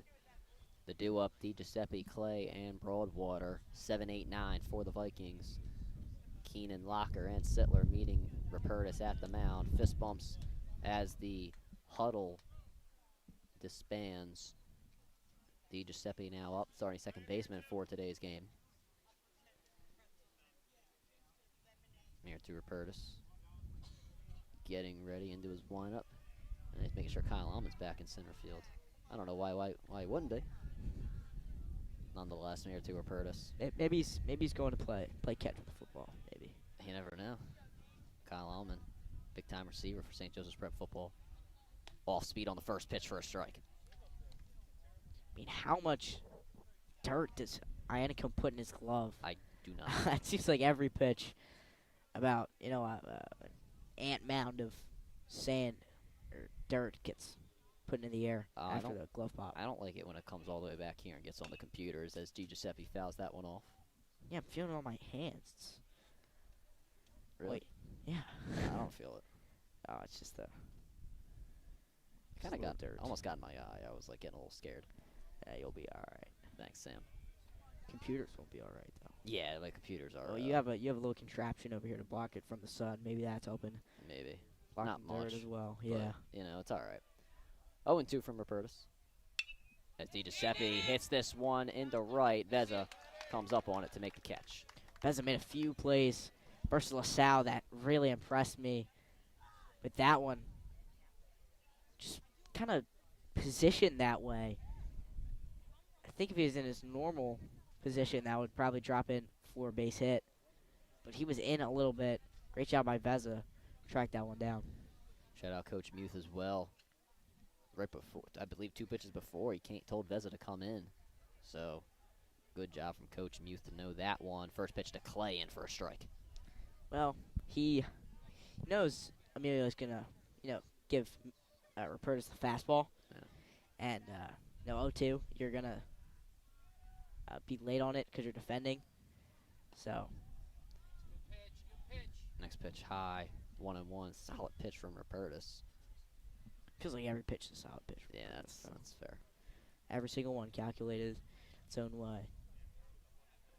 The due-up, DiGiuseppe, Clay, and Broadwater. 7-8-9 for the Vikings. Keenan, Locker, and Sittler meeting Rupertus at the mound. Fist bumps as the huddle disbands. DiGiuseppe now up, starting second baseman for today's game. Here to Rupertus. Getting ready into his windup. And he's making sure Kyle Almond's back in center field. I don't know why he wouldn't be. Nonetheless, here to Rupertus. Maybe he's going to play catch with the football. Maybe. You never know. Kyle Almond, big time receiver for St. Joseph's Prep football. Off speed on the first pitch for a strike. I mean, how much dirt does Iannicum put in his glove? I do not. It seems like every pitch about, an ant mound of sand or dirt gets put in the air after the glove pop. I don't like it when it comes all the way back here and gets on the computers as DiGiuseppe fouls that one off. Yeah, I'm feeling it on my hands. Really? Wait, yeah. I don't feel it. Oh, it's just Kind of got dirt. almost got in my eye. I was like getting a little scared. Yeah, you'll be all right. Thanks, Sam. Computers won't be all right though. Yeah, my computers are. Oh, you have a little contraption over here to block it from the sun. Maybe that's open. Maybe. Blocking Not dirt much, as well. but, Yeah. it's all right. 0-2 from Rupertus. As DiGiuseppe hits this one into right, Veza comes up on it to make the catch. Beza made a few plays versus LaSalle that really impressed me. But that one, just kind of positioned that way. I think if he was in his normal position, that would probably drop in for a base hit. But he was in a little bit. Great job by Veza. Track that one down. Shout out Coach Muth as well. Right before, I believe 2 pitches before, he told Veza to come in. So, good job from Coach Muth to know that one. First pitch to Clay in for a strike. Well, he knows Emilio's going to, give Rupertus the fastball. Yeah. And, 0-2, you're going to be late on it because you're defending. So, Next pitch high, 1-1. Solid pitch from Rupertus. feels like every pitch is a solid pitch. Yeah, that's fair. Every single one calculated its own way.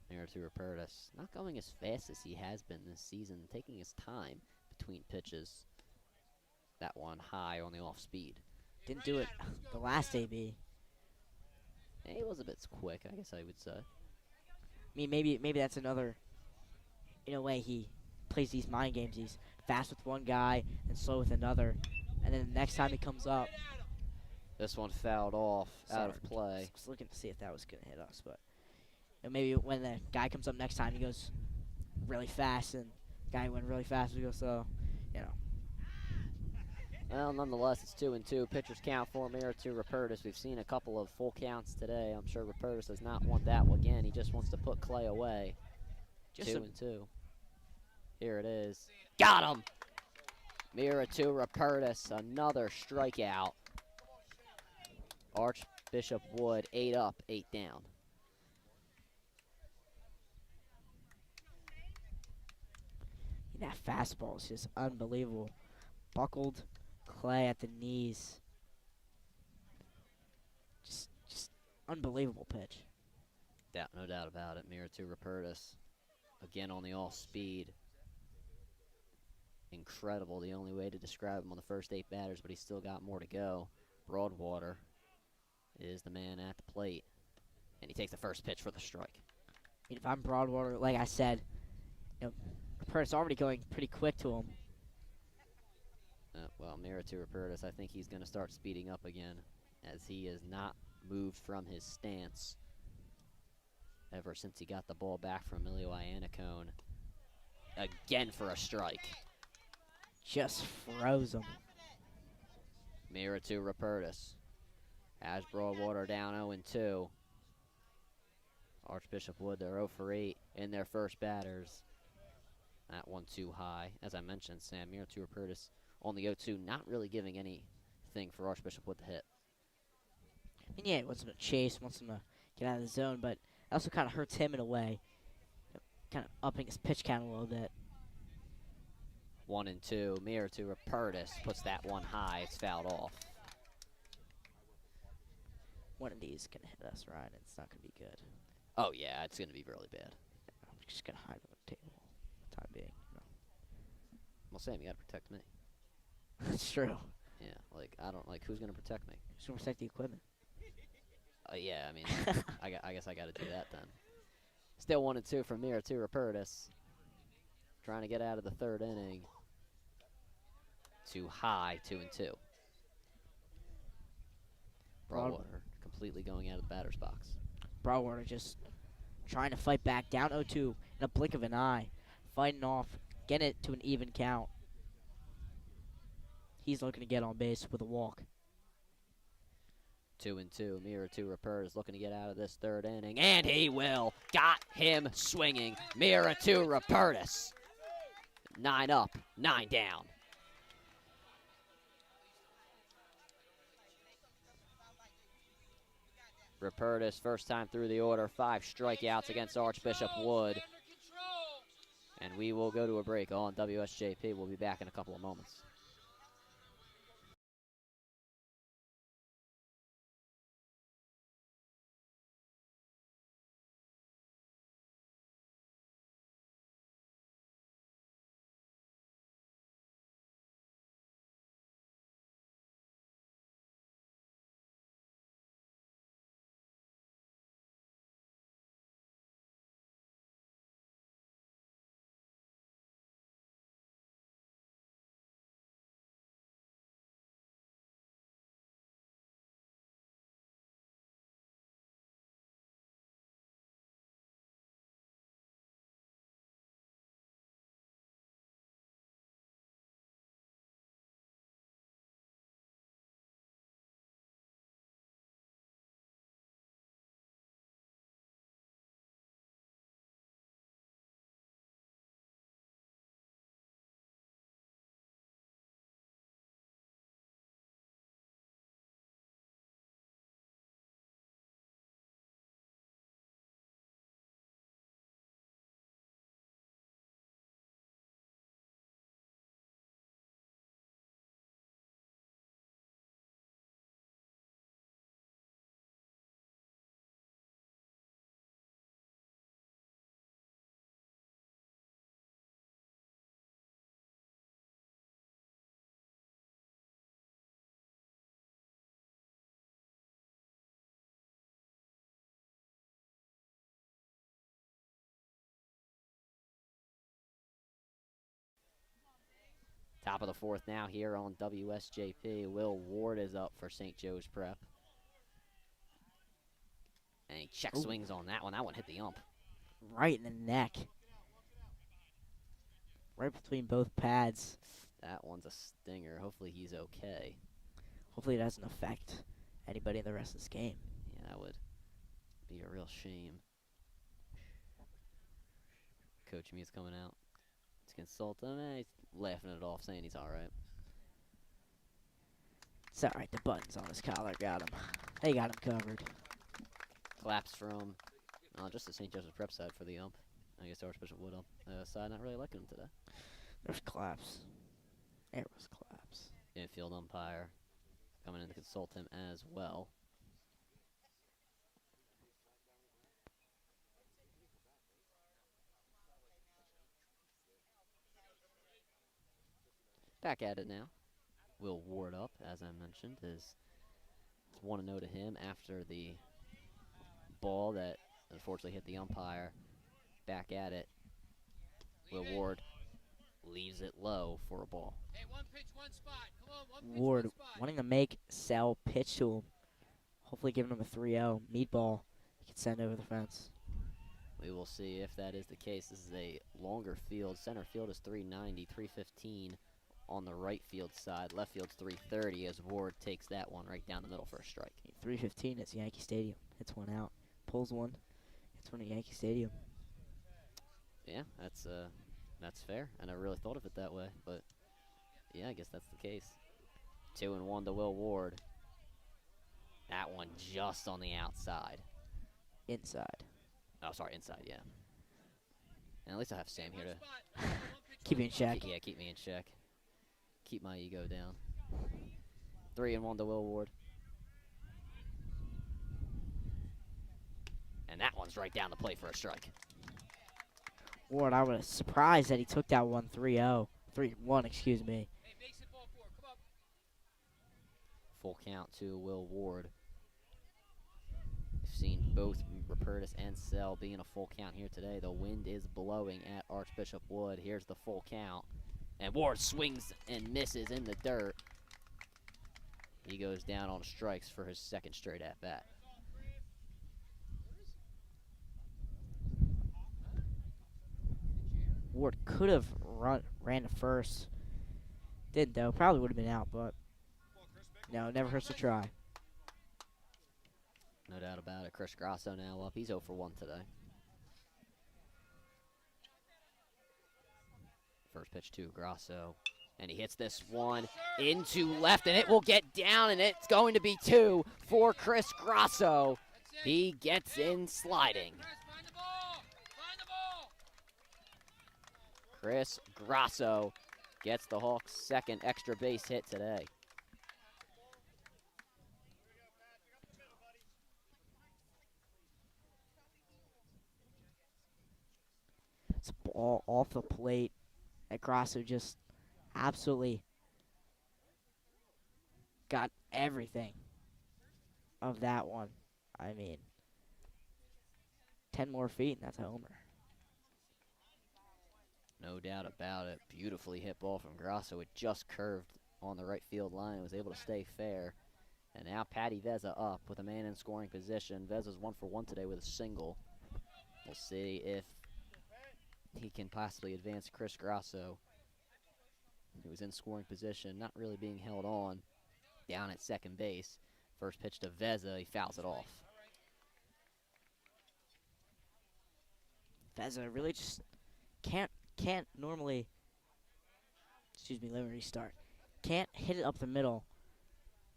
Here to Rupertus. Not going as fast as he has been this season, taking his time between pitches. That one high on the off speed. Didn't do it the last AB. And he was a bit quick, I guess I would say. I mean, maybe that's another, in a way, he plays these mind games. He's fast with one guy and slow with another. And then the next time he comes up. This one fouled off, out Sorry. of play. I was looking to see if that was going to hit us. But maybe when the guy comes up next time, he goes really fast. And the guy who went really fast will go slow. Well, nonetheless, it's 2-2. Pitchers count for Mira to Rupertus. We've seen a couple of full counts today. I'm sure Rupertus does not want that one again. He just wants to put Clay away. Just 2-2. Here it is. Got him! Mira to Rupertus. Another strikeout. Archbishop Wood, 8 up, 8 down. That fastball is just unbelievable. Buckled Clay at the knees. Just unbelievable pitch. No doubt about it. Mira to Rupertus. Again on the all speed. Incredible. The only way to describe him on the first 8 batters, but he's still got more to go. Broadwater is the man at the plate. And he takes the first pitch for the strike. I mean, if I'm Broadwater, like I said, Rupertus already going pretty quick to him. Well, Mira to Rupertus, I think he's going to start speeding up again, as he has not moved from his stance ever since he got the ball back from Emilio Iannacone. Again for a strike. Just froze him. Mira to Rupertus. As Broadwater down 0-2. Archbishop Wood, they're 0 for 8 in their first batters. That one too high. As I mentioned, Sam, Mira to Rupertus on the 0-2, not really giving anything for Archbishop Wood to hit. And yeah, he wants him to chase, wants him to get out of the zone, but it also kind of hurts him in a way. Kind of upping his pitch count a little bit. 1-2. Mira to Rupertus puts that one high. It's fouled off. One of these is going to hit us, right? It's not going to be good. Oh, yeah, it's going to be really bad. I'm just going to hide on the table for the time being. Well, Sam, you got to protect me. That's true. Yeah, who's going to protect me? Just going to protect the equipment. Yeah, I mean, I guess I got to do that then. Still 1-2 from Mira to Rupertus. Trying to get out of the third inning. Too high, 2-2. Broadwater completely going out of the batter's box. Broadwater just trying to fight back, down 0-2 in a blink of an eye. Fighting off, getting it to an even count. He's looking to get on base with a walk. 2-2. Mira to Rupertus looking to get out of this third inning. And he will. Got him swinging. Mira to Rupertus. 9 up, 9 down. Rupertus, first time through the order, 5 strikeouts against Archbishop Wood. And we will go to a break on WSJP. We'll be back in a couple of moments. Top of the fourth now here on WSJP. Will Ward is up for St. Joe's Prep. And he check swings on that one. That one hit the ump. Right in the neck. Right between both pads. That one's a stinger. Hopefully he's okay. Hopefully it doesn't affect anybody in the rest of this game. Yeah, that would be a real shame. Coach Mute's coming out to consult him. He's laughing it off, saying he's all right. It's all right. The buttons on his collar got him. They got him covered. Claps from just the St. Joseph's Prep side for the ump. I guess the Archbishop Wood side not really liking him today. There's claps. There was claps. Infield umpire coming in to consult him as well. Back at it now. Will Ward up, as I mentioned, is 1-0 to him after the ball that unfortunately hit the umpire. Back at it. Will Ward leaves it low for a ball. Hey, one pitch, one spot. Come on, one pitch, Ward one spot. wanting to make Sal pitch to him. Hopefully giving him a 3-0 meatball he can send over the fence. We will see if that is the case. This is a longer field. Center field is 390, 315 on the right field side. Left field's 330 as Ward takes that one right down the middle for a strike. 315 at Yankee Stadium. Hits one out. Pulls one. Hits one at Yankee Stadium. Yeah, that's fair. I never really thought of it that way, but yeah, I guess that's the case. 2-1 to Will Ward. That one just on the outside. Inside. Oh, sorry, inside, yeah. And at least I have Sam here to Keep you in check. yeah, keep me in check. Keep my ego down. 3-1 to Will Ward. And that one's right down the plate for a strike. Ward, I was surprised that he took that one 3-0. 3-1, excuse me. Hey, base it, ball four. Come up. Full count to Will Ward. We've seen both Rupertus and Sell be in a full count here today. The wind is blowing at Archbishop Wood. Here's the full count. And Ward swings and misses in the dirt. He goes down on strikes for his second straight at-bat. Ward could have ran to first. Didn't, though. Probably would have been out, but no, it never hurts to try. No doubt about it. Chris Grasso now up. He's 0 for 1 today. First pitch to Grasso. And he hits this one into left, and it will get down, and it's going to be 2 for Chris Grasso. He gets in sliding. Chris, find the ball. Find the ball. Chris Grasso gets the Hawks' second extra base hit today. It's a ball off the plate. And Grasso just absolutely got everything of that one. I mean, 10 more feet, and that's a homer. No doubt about it. Beautifully hit ball from Grasso. It just curved on the right field line and was able to stay fair. And now Patty Vezza up with a man in scoring position. Vezza's 1 for 1 today with a single. We'll see if he can possibly advance Chris Grasso, who was in scoring position, not really being held on, down at second base. First pitch to Vezza, he fouls it off. Vezza really just can't normally, excuse me, let me restart. Can't hit it up the middle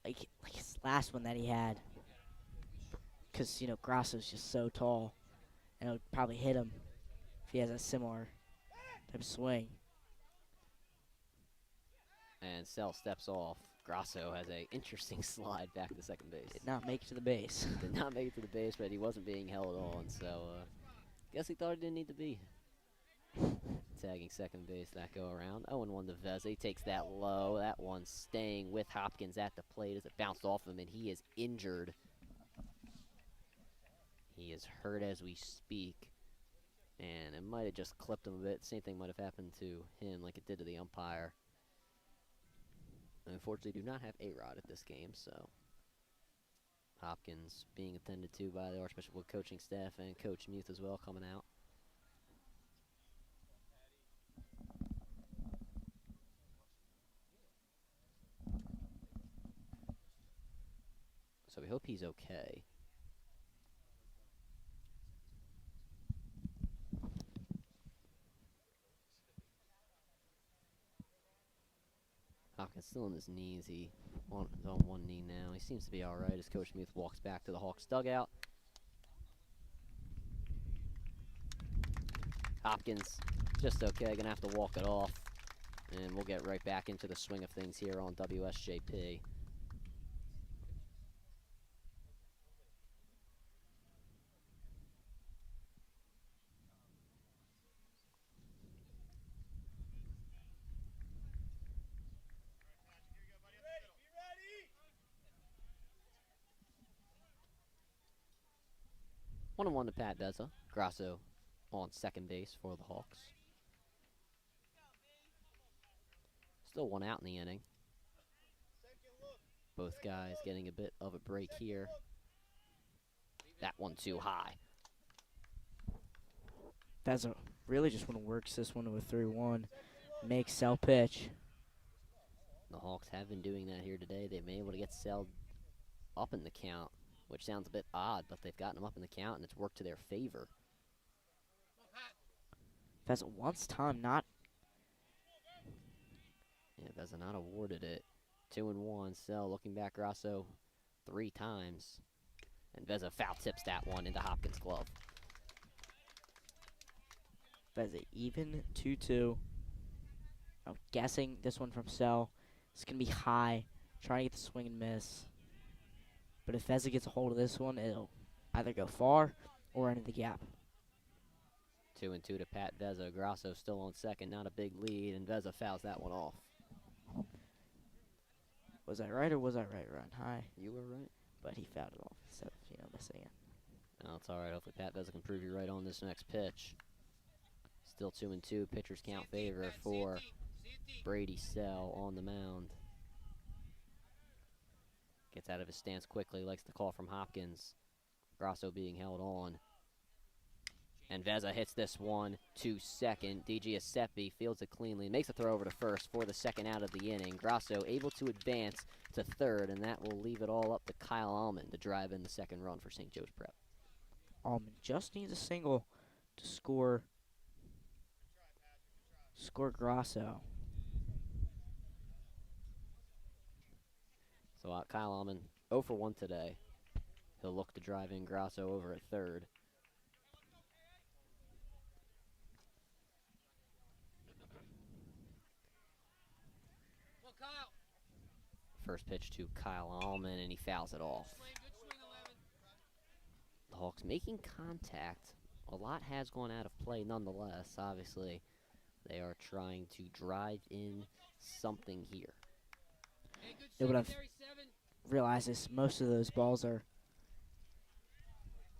like his last one that he had. Because, you know, Grasso's just so tall, and it would probably hit him if he has a similar type of swing. And Sell steps off. Grasso has a interesting slide back to second base. Did not make it to the base. Did not make it to the base, but he wasn't being held on, so guess he thought he didn't need to be tagging second base that go around. 0-1 to Vezza. He takes that low. That one staying with Hopkins at the plate as it bounced off him, and he is injured. He is hurt as we speak, and it might have just clipped him a bit. Same thing might have happened to him like it did to the umpire. Unfortunately, do not have A-Rod at this game, so Hopkins being attended to by the Archbishop Wood coaching staff and Coach Muth as well coming out. So we hope he's okay. Hopkins still on his knees. He's on one knee now. He seems to be all right as Coach Muth walks back to the Hawks dugout. Hopkins just okay, gonna have to walk it off. And we'll get right back into the swing of things here on WSJP. One and one to Pat Veza. Grasso on second base for the Hawks. Still one out in the inning. Both guys getting a bit of a break here. That one too high. Veza really just want to work this one to a 3-1. Make Sell pitch. The Hawks have been doing that here today. They've been able to get Sell up in the count, which sounds a bit odd, but they've gotten him up in the count, and it's worked to their favor. Veza wants time, not. Yeah, Veza not awarded it. 2-1. Sell looking back Grasso 3 times. And Veza foul tips that one into Hopkins' glove. Veza even 2-2. I'm guessing this one from Sell. It's going to be high. Trying to get the swing and miss. But if Veza gets a hold of this one, it'll either go far or into the gap. 2-2 to Pat Veza. Grasso still on second, not a big lead, and Veza fouls that one off. Was I right or was I right, Run? High. You were right. But he fouled it off instead of, missing it. No, it's all right. Hopefully Pat Veza can prove you right on this next pitch. Still 2-2. Pitcher's count favor for Brady Sell on the mound. Gets out of his stance quickly. Likes the call from Hopkins. Grasso being held on. And Veza hits this one to second. D.G. Giuseppe fields it cleanly. Makes a throw over to first for the second out of the inning. Grasso able to advance to third, and that will leave it all up to Kyle Allman to drive in the second run for St. Joe's Prep. Allman just needs a single to score Grasso. So Kyle Allman 0 for 1 today. He'll look to drive in Grasso over at third. First pitch to Kyle Allman, and he fouls it off. The Hawks making contact. A lot has gone out of play nonetheless. Obviously, they are trying to drive in something here. Yeah, what I've realized is most of those balls are,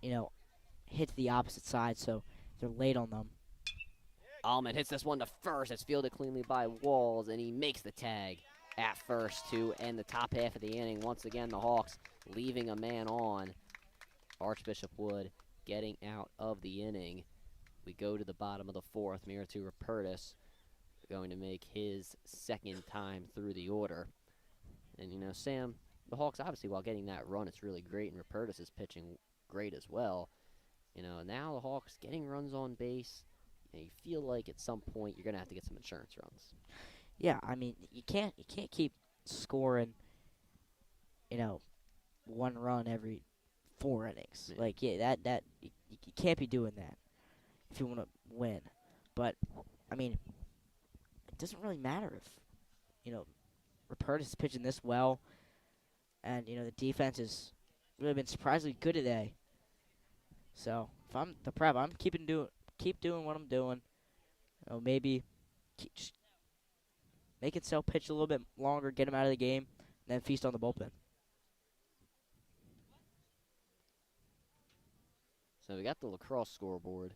hit to the opposite side, so they're late on them. Allman hits this one to first. It's fielded cleanly by Walls, and he makes the tag at first to end the top half of the inning. Once again, the Hawks leaving a man on. Archbishop Wood getting out of the inning. We go to the bottom of the fourth. Miritu Rupertus going to make his second time through the order. And, Sam, the Hawks, obviously, while getting that run, it's really great, and Rupertus is pitching great as well. Now the Hawks getting runs on base. You feel like at some point you're going to have to get some insurance runs. Yeah, I mean, you can't keep scoring, one run every 4 innings. Yeah. Like, yeah, that you can't be doing that if you want to win. But I mean, it doesn't really matter if Rupertus is pitching this well, and the defense has really been surprisingly good today. So if I'm the Prep, I'm keep doing what I'm doing. Maybe just make it Sell pitch a little bit longer, get him out of the game, and then feast on the bullpen. So we got the lacrosse scoreboard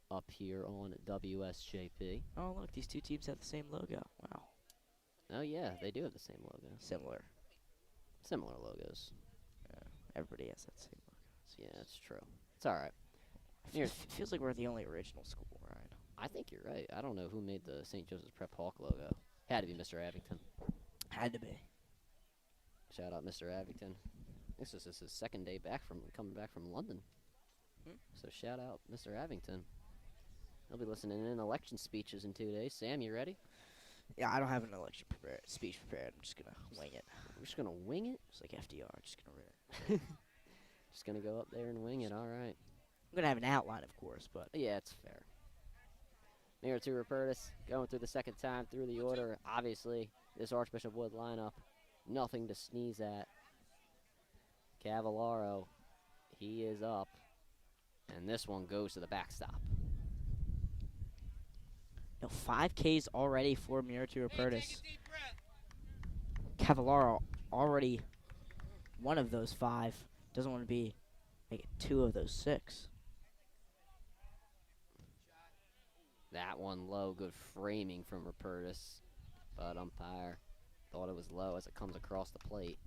up here on WSJP. Oh, look, these two teams have the same logo. Wow. Oh yeah, they do have the same logo. Similar. Similar logos. Everybody has that same logo. Yeah, it's true. It's all right. Here's- Feels like we're the only original school, right? I think you're right. I don't know who made the St. Joseph's Prep Hawk logo. Had to be Mr. Abington. Had to be. Shout out Mr. Abington. This is his second day coming back from London. Hmm. So shout out Mr. Abington. He'll be listening in election speeches in 2 days. Sam, you ready? Yeah, I don't have an speech prepared. I'm just gonna wing it. We're just gonna wing it. Just like FDR, just gonna read it. Just gonna go up there and wing it. All right. I'm gonna have an outline, of course, but Yeah, it's fair. Mayor to Rupertus going through the second time through the order. Obviously, this Archbishop Wood lineup, nothing to sneeze at. Cavallaro, he is up. And this one goes to the backstop. no 5Ks already for Miritu Hey, take Rupertus. a deep breath. Cavallaro already one of those 5. Doesn't want to be make it 2 of those 6. That one low, good framing from Rupertus. But umpire thought it was low as it comes across the plate.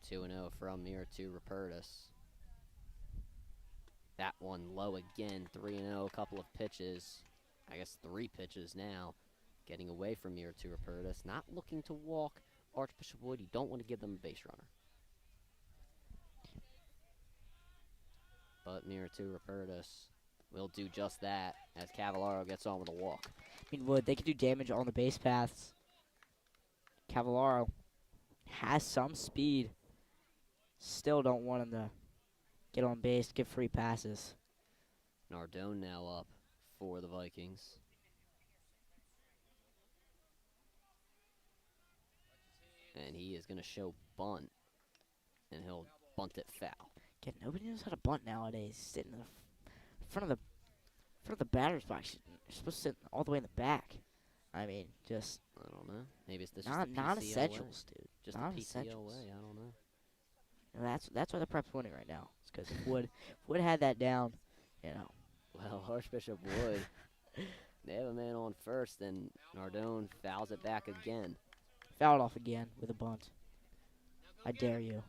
2-0 from Miritu Rupertus. That one low again, 3-0, a couple of pitches. I guess 3 pitches now. Getting away from Miritu Rupertus. Not looking to walk Archbishop Wood. You don't want to give them a base runner. But Miritu Rupertus will do just that as Cavallaro gets on with a walk. I mean, Wood, they can do damage on the base paths. Cavallaro has some speed. Still don't want him to get on base, give free passes. Nardone now up for the Vikings. And he is going to show bunt. And he'll bunt it foul. Again, nobody knows how to bunt nowadays. Sitting in the front of the batter's box. You're supposed to sit all the way in the back. I mean, just I don't know. Maybe it's just not the PCO non-essentials, way. dude. Just the PCO way. I don't know. And that's why the Prep's winning right now. It's because if Wood had that down, you know. Well, Archbishop Wood, they have a man on first, and Nardone fouls it back again. Fouled off again with a bunt. I dare you.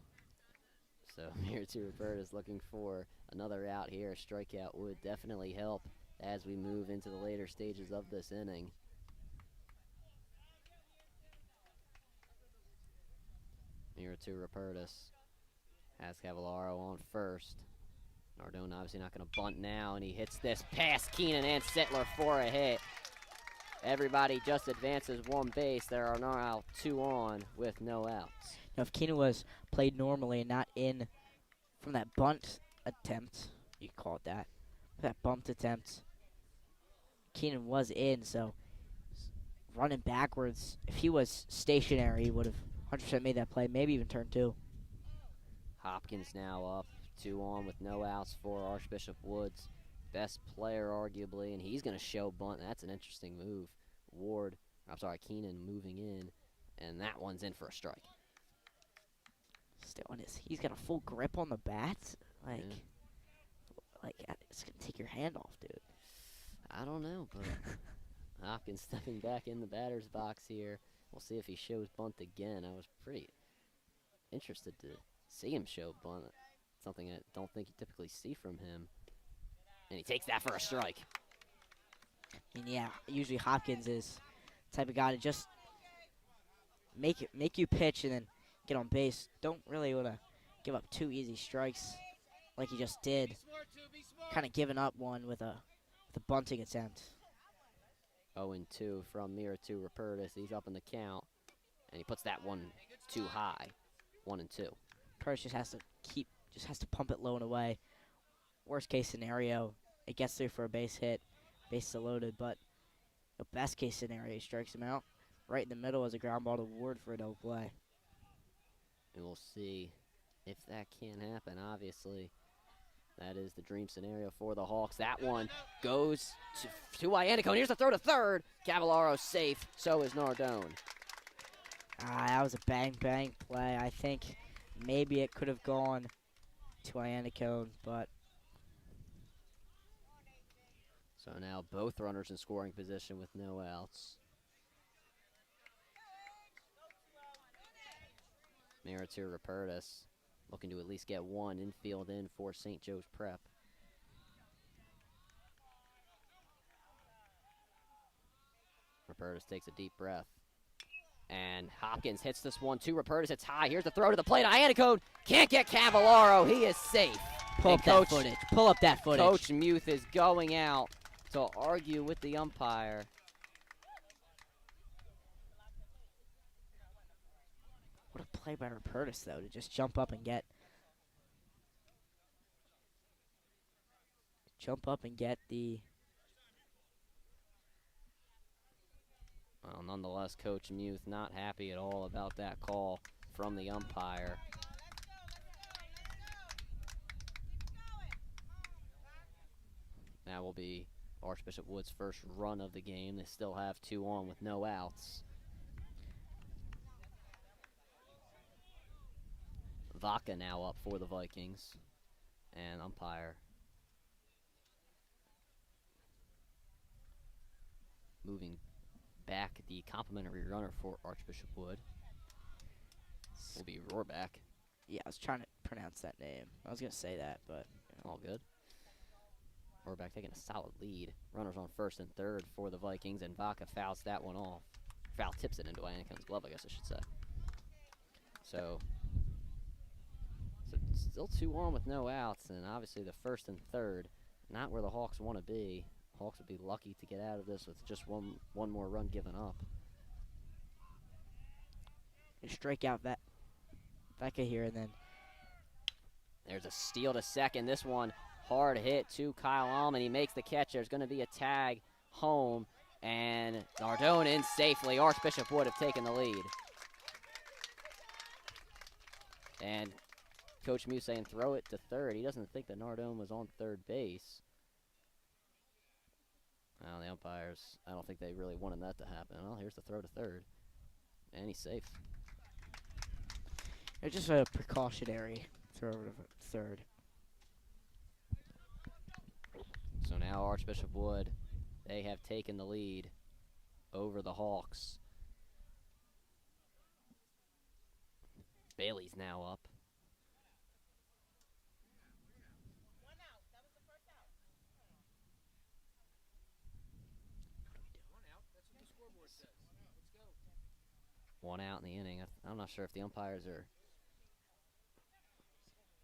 So Miritu Rupertus looking for another out here. A strikeout would definitely help as we move into the later stages of this inning. Miritu Rupertus has Cavallaro on first. Nardone obviously not going to bunt now, and he hits this past Keenan and Sittler for a hit. Everybody just advances one base. There are now 2 on with no outs. Now, if Keenan was played normally and not in from that bunt attempt, you could call it that bumped attempt, Keenan was in, so running backwards, if he was stationary, he would have 100% made that play, maybe even turned 2. Hopkins now up, 2 on with no outs for Archbishop Wood's best player, arguably, and he's going to show bunt. That's an interesting move. Keenan moving in, and that one's in for a strike. Still on he's got a full grip on the bat. Like, it's going to take your hand off, dude. I don't know, but Hopkins stepping back in the batter's box here. We'll see if he shows bunt again. I was pretty interested to see him show bunt. Something I don't think you typically see from him. And he takes that for a strike. I mean, yeah, usually Hopkins is the type of guy to just make you pitch and then get on base. Don't really want to give up 2 easy strikes like he just did. Be smart, too. Be smart. Kind of giving up one with a bunting attempt. 0-2 from Miritu Rupertus. He's up in the count. And he puts that one too high. 1-2. Curtis just has to pump it low and away. Worst case scenario, it gets through for a base hit. Bases are loaded, but the best case scenario, he strikes him out right in the middle as a ground ball to Ward for a double play. And we'll see if that can happen. Obviously, that is the dream scenario for the Hawks. That one goes to Iannico. Here's the throw to third. Cavallaro safe. So is Nardone. That was a bang play. I think maybe it could have gone to Iannico, but So now both runners in scoring position with no outs. Meritur Rupertus looking to at least get one infield in for St. Joe's Prep. Rupertus takes a deep breath. And Hopkins hits this one to Rupertus. It's high. Here's the throw to the plate. Iannacone can't get Cavallaro. He is safe. Pull And up that footage. Pull up that footage. Coach Muth is going out to argue with the umpire. What a play by Rupertus, though, to just jump up and get the. Well, nonetheless, Coach Muth not happy at all about that call from the umpire. That will be Archbishop Wood's first run of the game. They still have 2 on with no outs. Vaca now up for the Vikings. And umpire moving back the complimentary runner for Archbishop Wood will be Rohrback. Yeah, I was trying to pronounce that name. I was going to say that, but. All good. Rohrback taking a solid lead. Runners on first and third for the Vikings, and Vaca fouls that one off. Foul tips it into Iannacone's glove, I guess I should say. So still 2 on with no outs, and obviously the first and third, not where the Hawks want to be. Hawks would be lucky to get out of this with just one more run given up. You strike out Vaca here, and then. There's a steal to second. This one hard hit to Kyle Allman. He makes the catch. There's going to be a tag home, and Nardone in safely. Archbishop Wood have taken the lead. And Coach Mew saying throw it to third. He doesn't think that Nardone was on third base. Well, the umpires, I don't think they really wanted that to happen. Well, here's the throw to third. And he's safe. It's just a precautionary throw to third. So now Archbishop Wood, they have taken the lead over the Hawks. Bailey's now up. One out in the inning. I'm not sure if the umpires are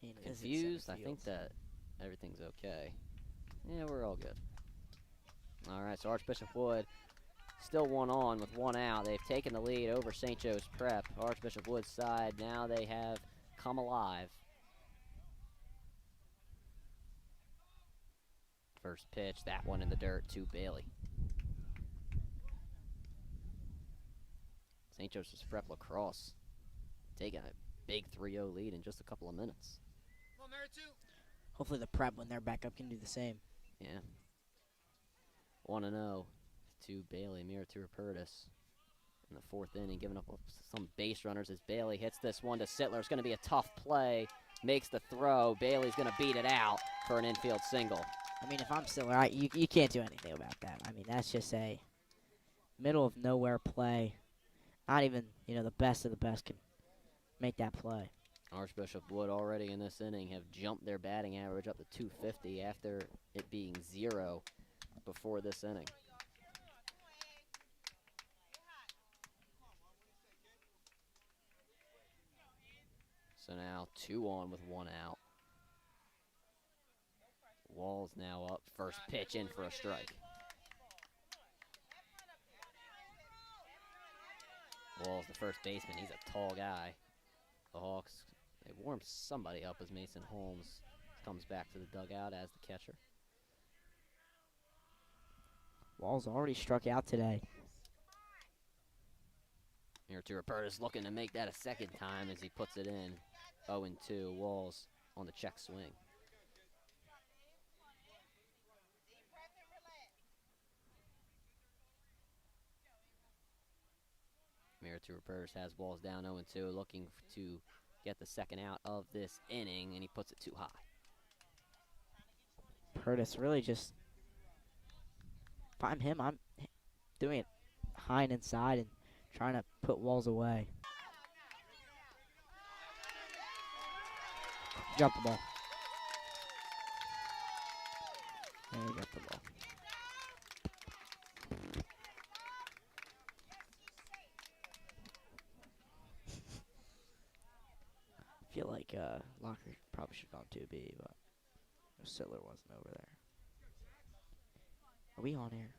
confused. I think that everything's okay. Yeah, we're all good. All right, so Archbishop Wood still 1 on with 1 out. They've taken the lead over St. Joe's Prep. Archbishop Wood's side, now they have come alive. First pitch, that one in the dirt to Bailey. St. Joseph's Prep lacrosse taking a big 3-0 lead in just a couple of minutes. Come on, Mary 2. Hopefully the Prep, when they're back up, can do the same. Yeah. 1-0 to Bailey, Meritur Rupertus in the 4th inning, giving up some base runners as Bailey hits this one to Sittler. It's going to be a tough play, makes the throw. Bailey's going to beat it out for an infield single. I mean, if I'm Sittler, you can't do anything about that. I mean, that's just a middle of nowhere play. Not even, the best of the best can make that play. Archbishop Wood already in this inning have jumped their batting average up to 250 after it being 0 before this inning. So now 2 on with 1 out. Wall's now up. First pitch in for a strike. Wall's the first baseman. He's a tall guy. The Hawks, they warmed somebody up as Mason Holmes comes back to the dugout as the catcher. Wall's already struck out today. Meritur Rupertus looking to make that a second time as he puts it in. 0-2. Walls on the check swing. Meritur Rupertus has balls down 0-2, looking to get the second out of this inning, and he puts it too high. Rupertus really just If I'm him, I'm doing it high and inside and trying to put walls away. Drop the ball. And he got the ball. I feel like Locker probably should have gone 2B, but Sittler wasn't over there. Are we on air?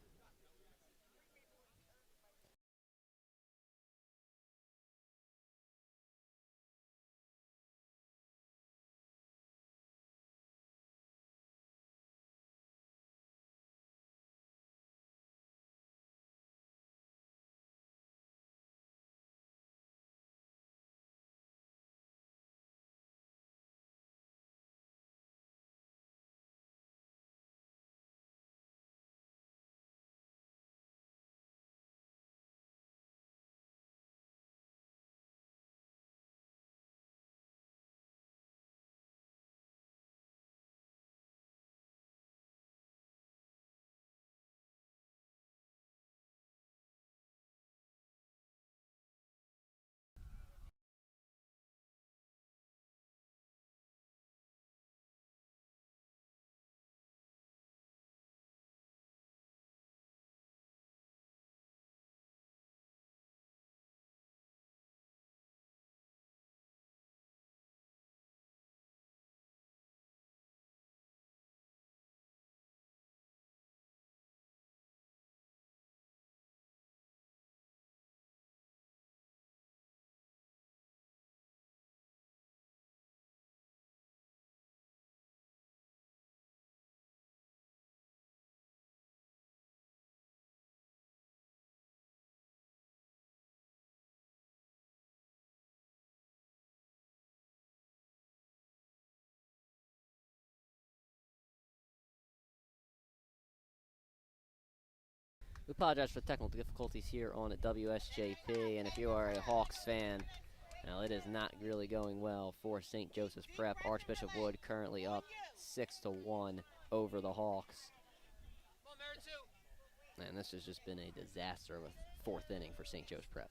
We apologize for the technical difficulties here on at WSJP, and if you are a Hawks fan, now it is not really going well for St. Joseph's Prep. Archbishop Wood currently up 6-1 over the Hawks. Come on, Mary two. And this has just been a disaster of a fourth inning for St. Joe's Prep.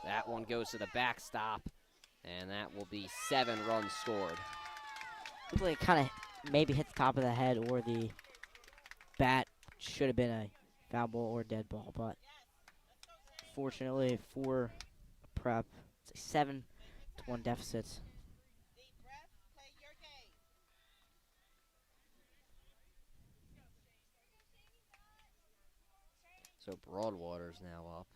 That one goes to the backstop, and that will be 7 runs scored. Looked like it kind of maybe hit the top of the head or the bat. Should have been a foul ball or dead ball, but fortunately for Prep, it's a 7-1 deficit. So Broadwater's now up.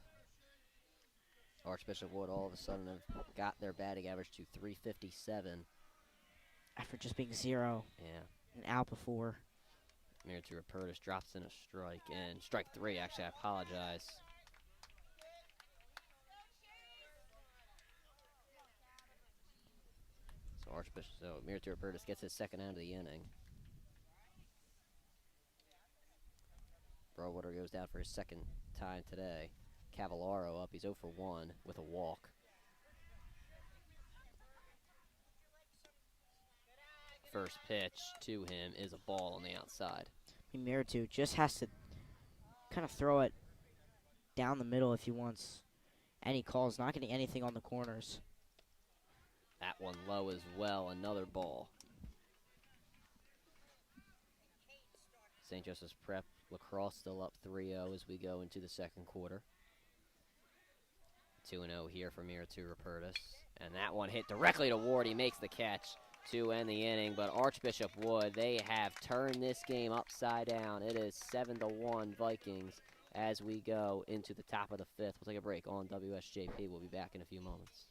Archbishop Wood all of a sudden have got their batting average to 357. After just being 0 Yeah. and out before. Meritu Rupertus drops in a strike, and strike 3, actually, I apologize. So Meritu Rupertus gets his second out of the inning. Broadwater goes down for his second time today. Cavallaro up, he's 0 for 1 with a walk. First pitch to him is a ball on the outside. Meritu just has to kind of throw it down the middle if he wants any calls. Not getting anything on the corners. That one low as well, another ball. St. Joseph's Prep Lacrosse still up 3-0 as we go into the second quarter. 2-0 here for Meritu Rupertus. And that one hit directly to Ward. He makes the catch to end the inning. But Archbishop Wood, they have turned this game upside down. It is 7-1 Vikings as we go into the top of the fifth. We'll take a break on WSJP. We'll be back in a few moments.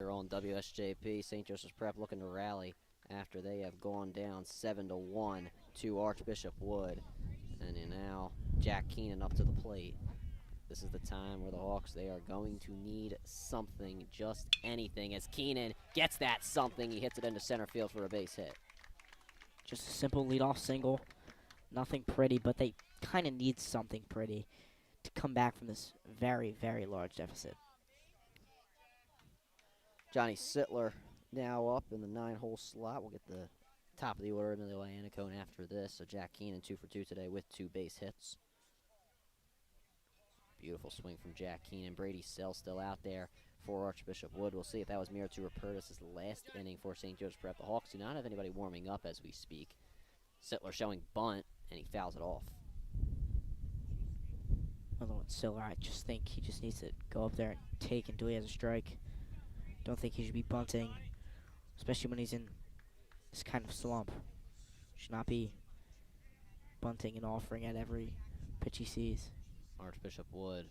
Here on WSJP, St. Joseph's Prep looking to rally after they have gone down 7-1 to Archbishop Wood. And now Jack Keenan up to the plate. This is the time where the Hawks, they are going to need something, just anything, as Keenan gets that something. He hits it into center field for a base hit. Just a simple leadoff single. Nothing pretty, but they kind of need something pretty to come back from this very, very large deficit. Johnny Sittler now up in the 9-hole slot. We'll get the top of the order, Emilio Iannicone after this. So Jack Keenan 2 for 2 today with 2 base hits. Beautiful swing from Jack Keenan. Brady Sell still out there for Archbishop Wood. We'll see if that was Mira to Rupertus' last inning for St. Joe's Prep. The Hawks do not have anybody warming up as we speak. Sittler showing bunt, and he fouls it off. Another one, Siller. I just think he just needs to go up there and take until he has a strike. Don't think he should be bunting, especially when he's in this kind of slump. Should not be bunting and offering at every pitch he sees. Archbishop Wood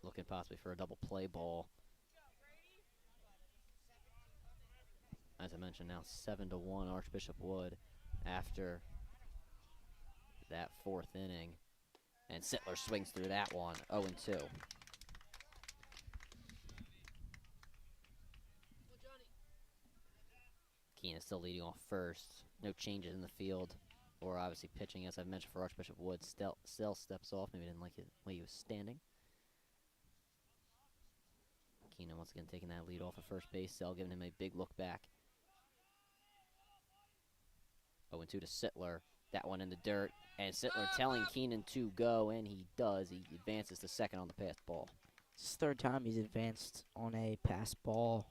looking possibly for a double play ball. As I mentioned, now 7-1 Archbishop Wood after that 4th inning. And Sittler swings through that one, 0-2. Keenan still leading off first. No changes in the field, or obviously pitching, as I've mentioned, for Archbishop Wood. Sell steps off. Maybe didn't like the way he was standing. Keenan once again taking that lead off of first base. Sell giving him a big look back. 0-2 to Sittler. That one in the dirt. And Sittler telling Keenan to go, and he does. He advances to second on the passed ball. It's his 3rd time he's advanced on a pass ball.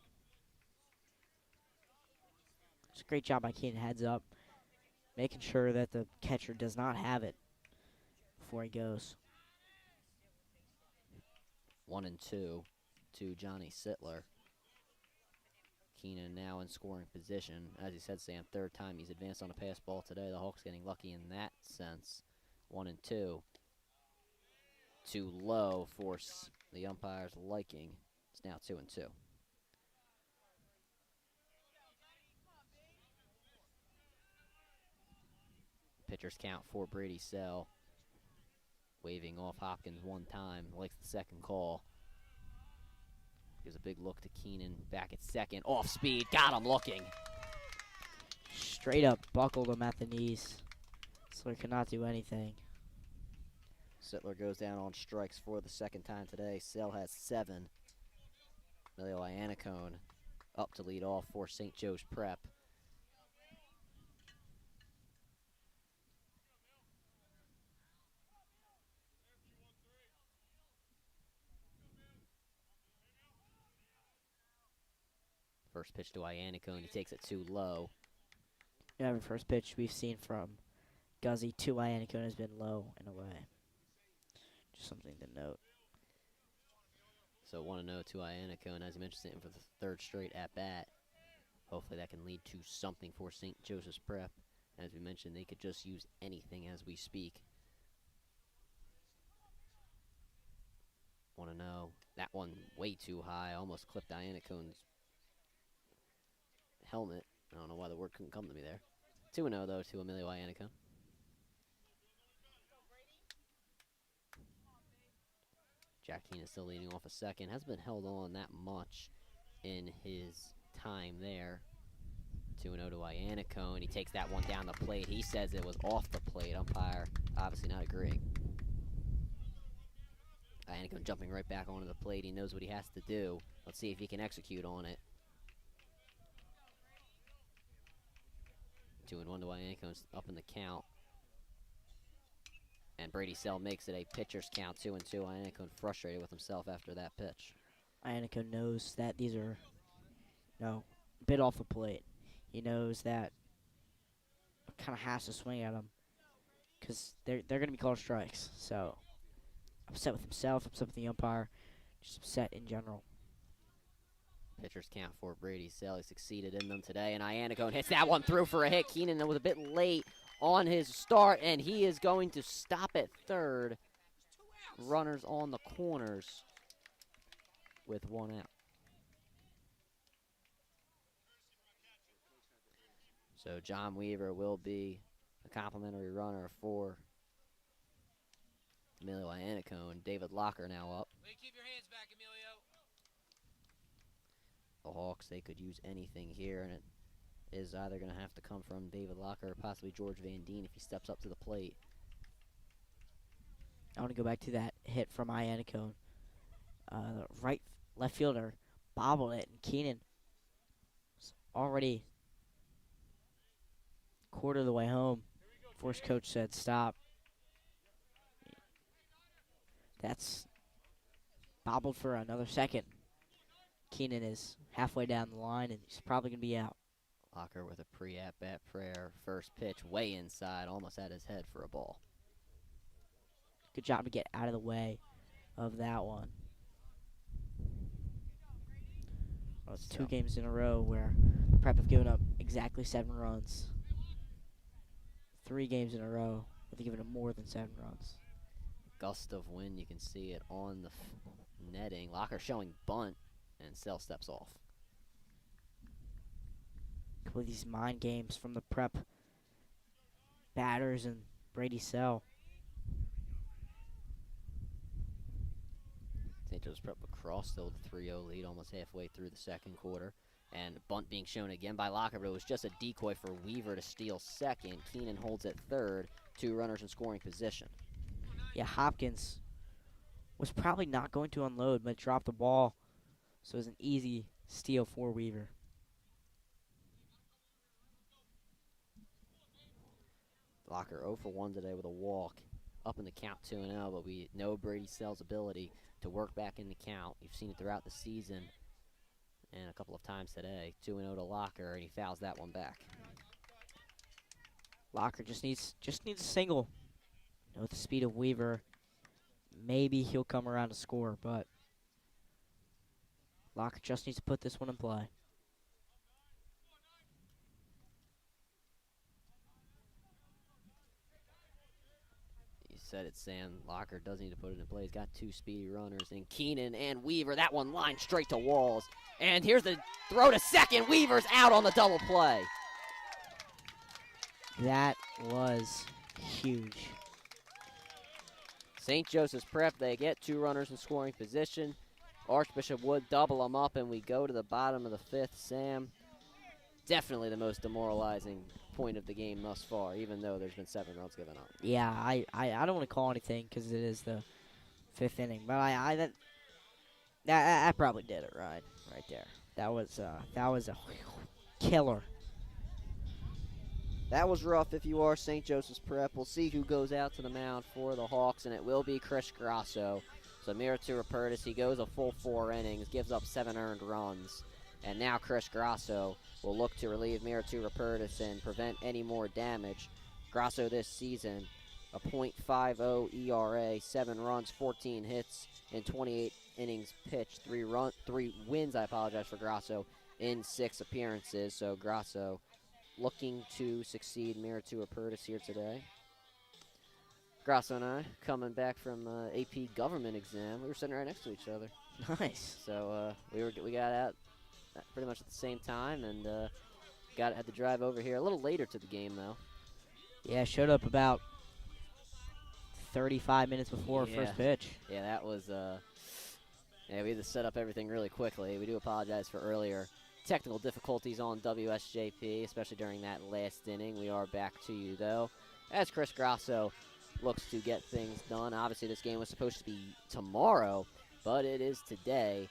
It's a great job by Keenan, heads up, making sure that the catcher does not have it before he goes. 1-2 to Johnny Sittler. Keenan now in scoring position. As you said, Sam, 3rd time he's advanced on a pass ball today. The Hawks getting lucky in that sense. 1-2. Too low for the umpire's liking. It's now 2-2. Pitcher's count for Brady Sell. Waving off Hopkins one time. Likes the second call. Gives a big look to Keenan. Back at second. Off speed. Got him looking. Straight up buckled him at the knees. Sittler could not do anything. Sittler goes down on strikes for the 2nd time today. Sell has 7. Emilio Iannicone up to lead off for St. Joe's Prep. First pitch to Iannicone. He takes it too low. Yeah, every first pitch we've seen from Guzzi to Iannicone has been low and away. Just something to note. So 1-0 to Iannicone, as you mentioned, sitting for the 3rd straight at-bat. Hopefully that can lead to something for St. Joseph's Prep. As we mentioned, they could just use anything as we speak. 1-0. That one way too high. Almost clipped Iannicone's helmet. I don't know why the word couldn't come to me there. 2-0, though, to Emilio Iannicone. Jack Keenan still leading off a second. Hasn't been held on that much in his time there. 2-0 to Iannicone. He takes that one down the plate. He says it was off the plate. Umpire obviously not agreeing. Iannicone jumping right back onto the plate. He knows what he has to do. Let's see if he can execute on it. 2-1 to Iannicone up in the count. And Brady Sell makes it a pitcher's count, 2-2. Iannicone frustrated with himself after that pitch. Iannicone knows that these are, a bit off the plate. He knows that kind of has to swing at them because they're going to be called strikes. So upset with himself, upset with the umpire, just upset in general. Pitcher's count for Brady Sell. He succeeded in them today, and Iannicone hits that one through for a hit. Keenan was a bit late on his start, and he is going to stop at 3rd. Runners on the corners with 1 out. So John Weaver will be a complimentary runner for Emilio Iannacone. David Locker now up. Way, keep your hands back, Emilio. The Hawks, they could use anything here, and it is either going to have to come from David Locker or possibly George Van Deen if he steps up to the plate. I want to go back to that hit from Iannacone. The left fielder bobbled it, and Keenan was already quarter of the way home before his coach said stop. That's bobbled for another second. Keenan is halfway down the line, and he's probably going to be out. Locker with a pre-at-bat prayer. First pitch way inside, almost at his head for a ball. Good job to get out of the way of that one. Well, it's 2 games in a row where Prep have given up exactly 7 runs. 3 games in a row where they've given up more than 7 runs. Gust of wind, you can see it on the netting. Locker showing bunt, and Sell steps off. A couple of these mind games from the Prep batters and Brady Sell. St. Joe's Prep Lacrosse still the 3-0 lead, almost halfway through the second quarter. And bunt being shown again by Locker, but it was just a decoy for Weaver to steal second. Keenan holds at third, 2 runners in scoring position. Yeah, Hopkins was probably not going to unload, but dropped the ball, so it was an easy steal for Weaver. Locker 0 for 1 today with a walk, up in the count 2-0, but we know Brady Sell's ability to work back in the count. You've seen it throughout the season and a couple of times today. 2-0 to Locker, and he fouls that one back. Locker just needs a single. With the speed of Weaver, maybe he'll come around to score, but Locker just needs to put this one in play. You said it, Sam. Locker does need to put it in play. He's got 2 speedy runners, and Keenan and Weaver. That one lined straight to Walls. And here's the throw to second. Weaver's out on the double play. That was huge. St. Joseph's Prep, they get 2 runners in scoring position. Archbishop Wood double them up, and we go to the bottom of the 5th. Sam, definitely the most demoralizing point of the game thus far, even though there's been 7 runs given up. Yeah, I don't want to call anything because it is the 5th inning, but that probably did it right there. That was a killer. That was rough if you are St. Joseph's Prep. We'll see who goes out to the mound for the Hawks, and it will be Chris Grasso. So Miratou Rapertis, he goes a full 4 innings, gives up 7 earned runs. And now Chris Grasso will look to relieve Miratou Rapertis and prevent any more damage. Grasso this season, a .50 ERA, 7 runs, 14 hits in 28 innings pitched, 3 wins, for Grasso in 6 appearances. So Grasso looking to succeed Miratou Rapertis here today. Grasso and I coming back from AP government exam. We were sitting right next to each other. Nice. So we got out pretty much at the same time, and had to drive over here a little later to the game though. Yeah, showed up about 35 minutes before first pitch. Yeah, that was we had to set up everything really quickly. We do apologize for earlier technical difficulties on WSJP, especially during that last inning. We are back to you though, as Chris Grasso looks to get things done. Obviously, this game was supposed to be tomorrow, but it is today.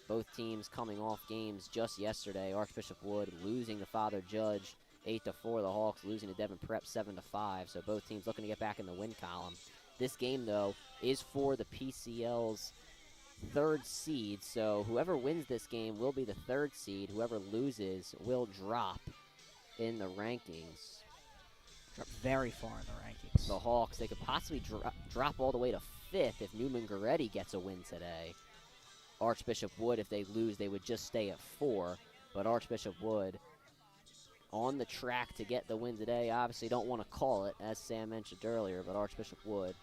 Both teams coming off games just yesterday. Archbishop Wood losing to Father Judge 8-4. The Hawks losing to Devon Prep 7-5. So both teams looking to get back in the win column. This game, though, is for the PCL's 3rd seed. So whoever wins this game will be the 3rd seed. Whoever loses will drop in the rankings. Drop very far in the rankings. The Hawks, they could possibly drop all the way to 5th if Newman Goretti gets a win today. Archbishop Wood, if they lose, they would just stay at 4. But Archbishop Wood on the track to get the win today. Obviously don't want to call it, as Sam mentioned earlier, but Archbishop Wood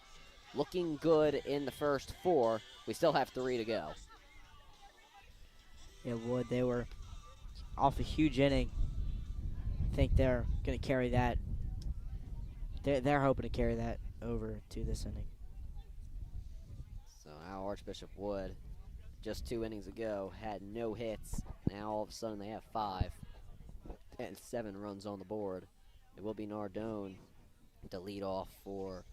looking good in the first 4. We still have 3 to go. Yeah, Wood, they were off a huge inning. think they're going to carry that. They're hoping to carry that over to this inning. So now Archbishop Wood, just 2 innings ago, had no hits. Now all of a sudden they have 5 and 7 runs on the board. It will be Nardone to lead off for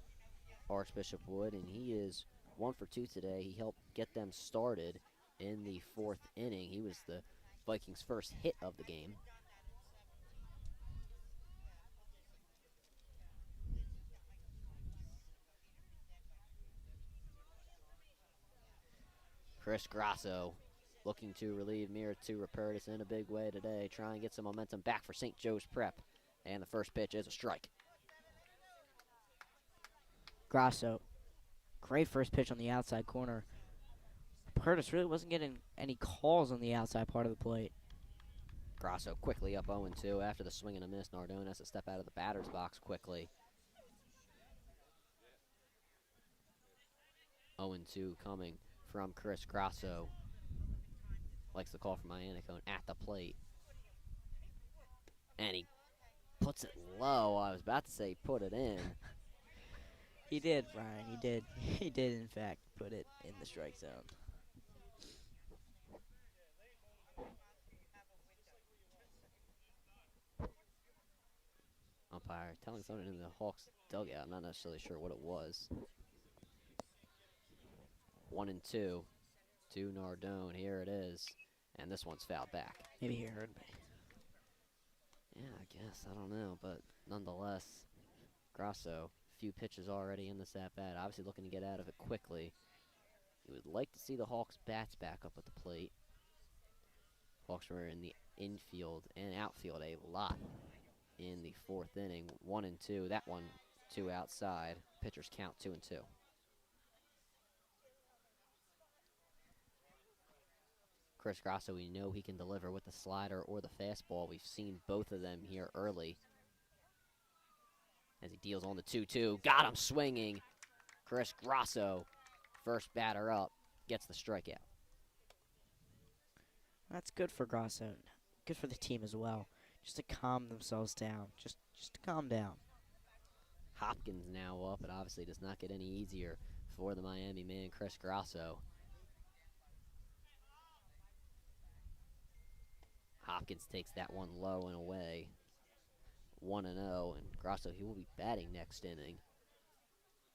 Archbishop Wood, and he is 1 for 2 today. He helped get them started in the 4th inning. He was the Vikings' first hit of the game. Chris Grasso looking to relieve Mira to Rupertus in a big way today. Try and get some momentum back for St. Joe's Prep. And the first pitch is a strike. Grasso, great first pitch on the outside corner. Curtis really wasn't getting any calls on the outside part of the plate. Grasso quickly up 0-2 after the swing and a miss. Nardone has to step out of the batter's box quickly. 0-2 coming from Chris Grasso. Likes the call from Iannacone at the plate. And he puts it low. I was about to say put it in. He did, Brian. He did. He did, in fact, put it in the strike zone. Umpire telling someone in the Hawks dugout. I'm not necessarily sure what it was. 1-2 to Nardone. Here it is. And this one's fouled back. Maybe he heard me. Yeah, I guess. I don't know. But nonetheless, Grasso, few pitches already in this at-bat. Obviously looking to get out of it quickly. You would like to see the Hawks' bats back up at the plate. Hawks were in the infield and outfield a lot in the 4th inning. 1-2. That one, 2 outside. Pitchers count 2-2. Chris Grasso, we know he can deliver with the slider or the fastball. We've seen both of them here early. As he deals on the 2-2. Got him swinging. Chris Grasso, first batter up, gets the strikeout. That's good for Grasso. Good for the team as well. Just to calm themselves down. Just to calm down. Hopkins now up. It obviously does not get any easier for the Miami man, Chris Grasso. Hopkins takes that one low and away. 1-0, and Grasso, he will be batting next inning.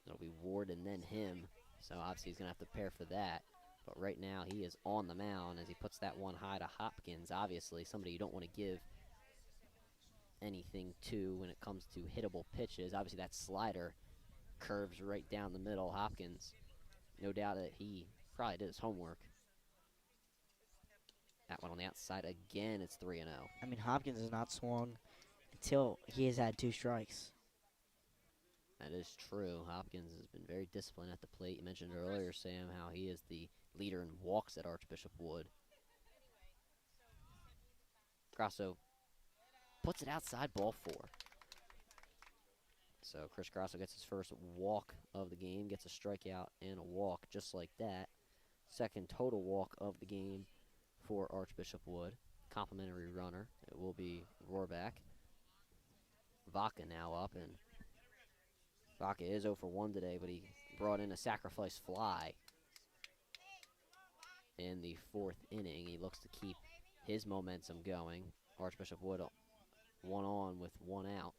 It'll be Ward and then him, so obviously he's going to have to prepare for that. But right now he is on the mound as he puts that one high to Hopkins. Obviously somebody you don't want to give anything to when it comes to hittable pitches. Obviously that slider curves right down the middle. Hopkins, no doubt that he probably did his homework. That one on the outside again. It's 3-0. I mean, Hopkins has not swung until he has had 2 strikes. That is true. Hopkins has been very disciplined at the plate. You mentioned earlier, Sam, how he is the leader in walks at Archbishop Wood. Grasso puts it outside, ball 4. So Chris Grasso gets his first walk of the game, gets a strikeout and a walk just like that. Second total walk of the game for Archbishop Wood. Complimentary runner. It will be Rohrback. Vaca now up, and Vaca is 0 for 1 today, but he brought in a sacrifice fly in the 4th inning. He looks to keep his momentum going. Archbishop Wood 1 on with 1 out.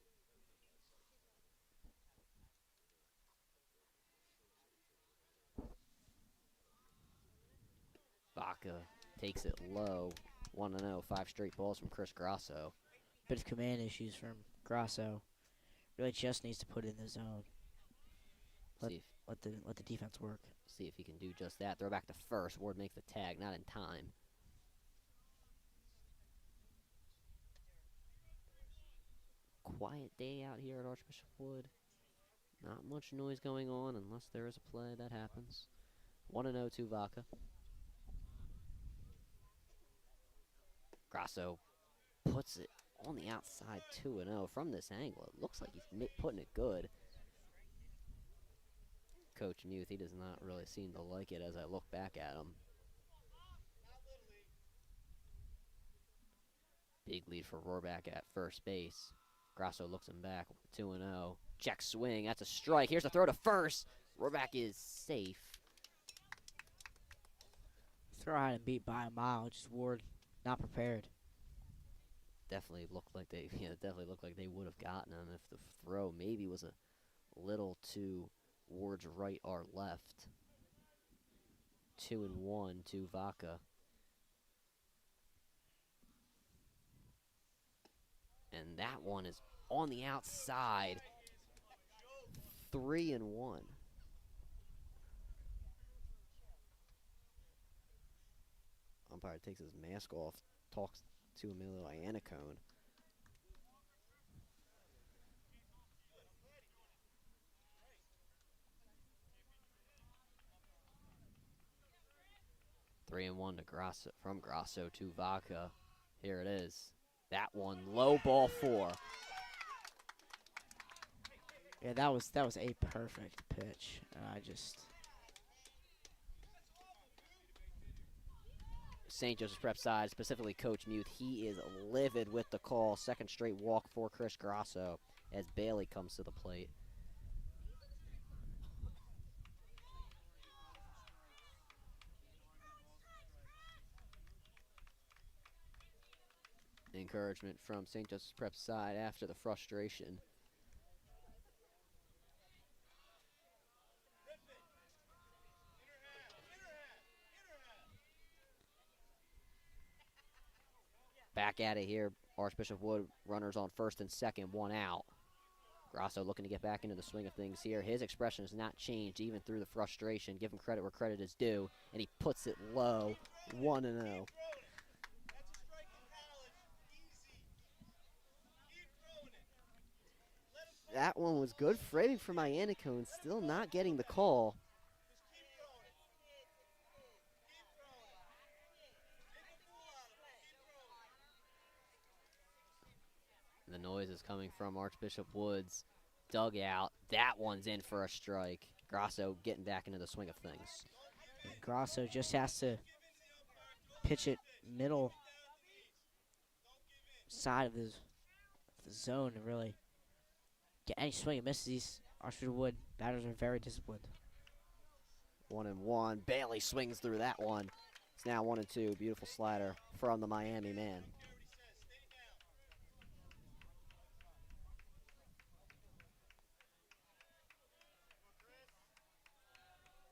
Vaca takes it low. 1-0, 5 straight balls from Chris Grasso. Bit of command issues from Grasso. Really just needs to put it in the zone. Let the defense work. See if he can do just that. Throw back to first. Ward makes the tag, not in time. Quiet day out here at Archbishop Wood. Not much noise going on unless there is a play. That happens. 1-0 to Vaca. Grasso puts it on the outside 2-0 from this angle. It looks like he's putting it good. Coach Muth, he does not really seem to like it as I look back at him. big lead for Rohrbach at first base. Grasso looks him back, 2-0. Check swing, that's a strike. Here's the throw to first. Rohrbach is safe. Throw had him beat by a mile. Just Ward not prepared. Definitely looked like they, would have gotten him if the throw maybe was a little to Ward's right or left. 2-1 to Vaca. And that one is on the outside. 3-1. Umpire takes his mask off, talks to Emilio Iannicone. Three and one to Grasso, from Grasso to Vaca. Here it is. That one, low ball 4. Yeah, that was a perfect pitch. I just St. Joseph's Prep side, specifically Coach Muth, he is livid with the call. Second straight walk for Chris Grasso as Bailey comes to the plate. Encouragement from St. Joseph's Prep side after the frustration. Back at it here. Archbishop Wood, runners on first and second, 1 out. Grasso looking to get back into the swing of things here. His expression has not changed even through the frustration. Give him credit where credit is due, and he puts it low, 1-0. That one was good framing from Iannicone, still not getting the call. The noise is coming from Archbishop Wood's dugout. That one's in for a strike. Grasso getting back into the swing of things. and Grasso just has to pitch it middle side of the zone to really get any swing and misses. These Archbishop Wood batters are very disciplined. 1-1. Bailey swings through that one. It's now 1-2. Beautiful slider from the Miami man.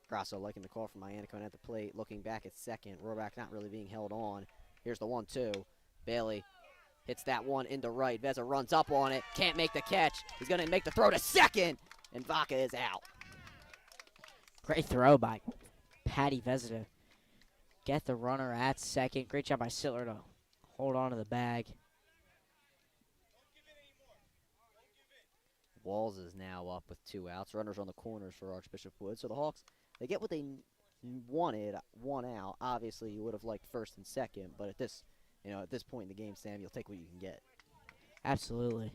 Grasso liking the call from Iannicone at the plate, looking back at second. Rohrbach not really being held on. Here's the 1-2. Bailey hits that one into right. Vezza runs up on it, can't make the catch. He's going to make the throw to second, and Vaca is out. Great throw by Patty Vezza to get the runner at second. Great job by Sittler to hold on to the bag. Walls is now up with 2 outs. Runners on the corners for Archbishop Wood. So the Hawks, they get what they wanted, 1 out. Obviously, you would have liked first and second, but at this point in the game, Sam, you'll take what you can get. Absolutely.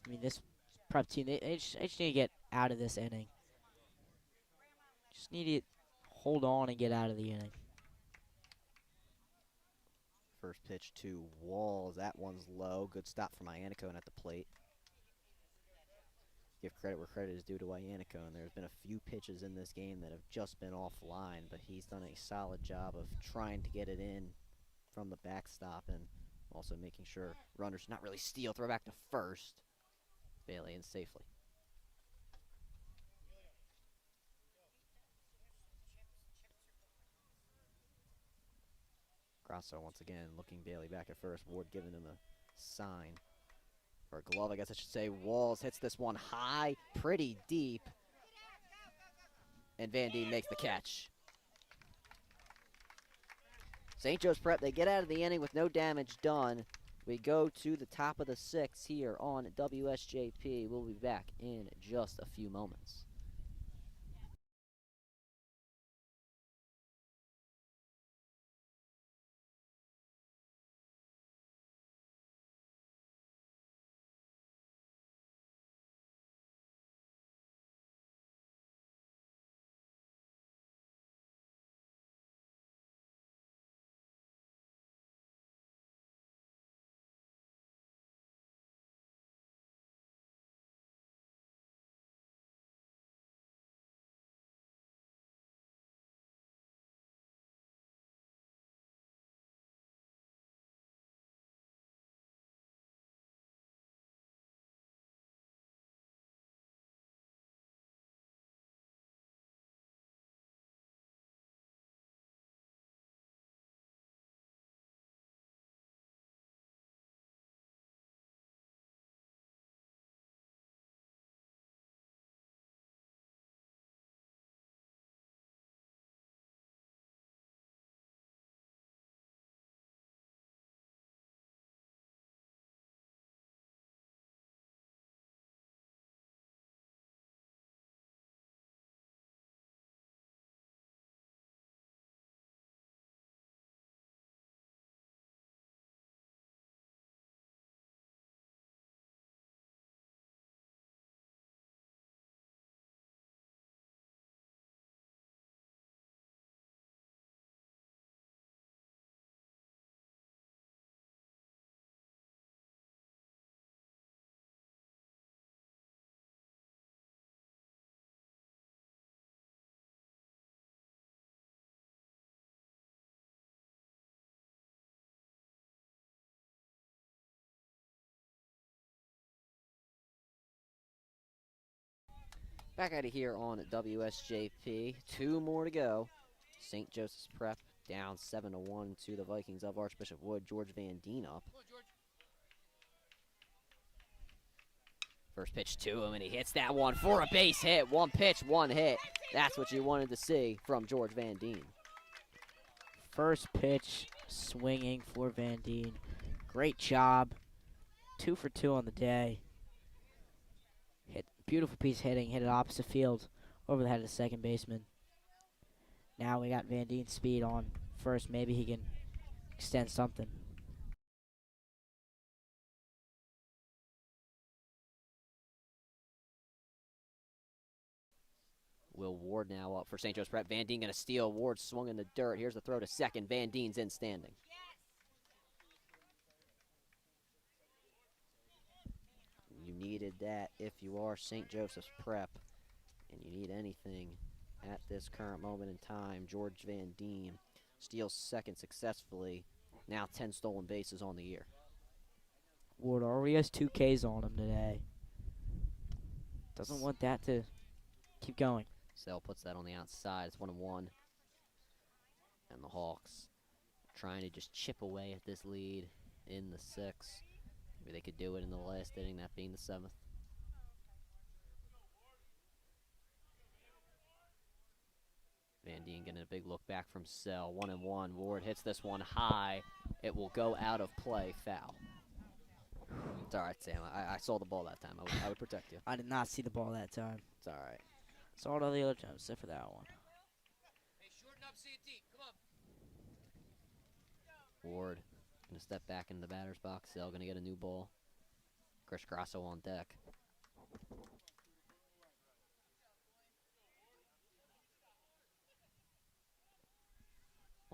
I mean, this prep team, they just need to get out of this inning. Just need to hold on and get out of the inning. First pitch to Walls. That one's low. Good stop from Iannicone at the plate. Give credit where credit is due to Iannicone. There's been a few pitches in this game that have just been offline, but he's done a solid job of trying to get it in from the backstop and also making sure runners not really steal. Throw back to first. Bailey in safely. Grasso once again looking Bailey back at first. Ward giving him a sign. Or a glove, I guess I should say. Walls hits this one high, pretty deep. And Van Dien makes the catch. St. Joe's Prep, they get out of the inning with no damage done. We go to the top of the 6th here on WSJP. We'll be back in just a few moments. Back out of here on WSJP. 2 more to go. St. Joseph's Prep down 7-1 to the Vikings of Archbishop Wood. George Van Deen up. First pitch to him, and he hits that one for a base hit. 1 pitch, 1 hit. That's what you wanted to see from George Van Deen. First pitch swinging for Van Deen. Great job. 2 for 2 on the day. Hit beautiful piece hitting. Hit it opposite field over the head of the second baseman. Now we got Van Deen's speed on first. Maybe he can extend something. Will Ward now up for St. Joe's Prep. Van Deen going to steal. Ward swung in the dirt. Here's the throw to second. Van Deen's in standing. You needed that if you are St. Joseph's Prep, and you need anything at this current moment in time. George Van Deen steals second successfully. Now 10 stolen bases on the year. Ward already has 2 Ks on him today. Doesn't want that to keep going. Sell puts that on the outside. It's 1-1. And the Hawks trying to just chip away at this lead in the 6th. Maybe they could do it in the last inning, that being the 7th. Van Deen getting a big look back from Sell. 1-1. Ward hits this one high. It will go out of play. Foul. It's all right, Sam. I saw the ball that time. I would protect you. I did not see the ball that time. It's all right. Saw it all the other times except for that one. Hey, shorten up, see it deep. Come on. Ward going to step back into the batter's box. Sell going to get a new ball. Chris Grasso on deck.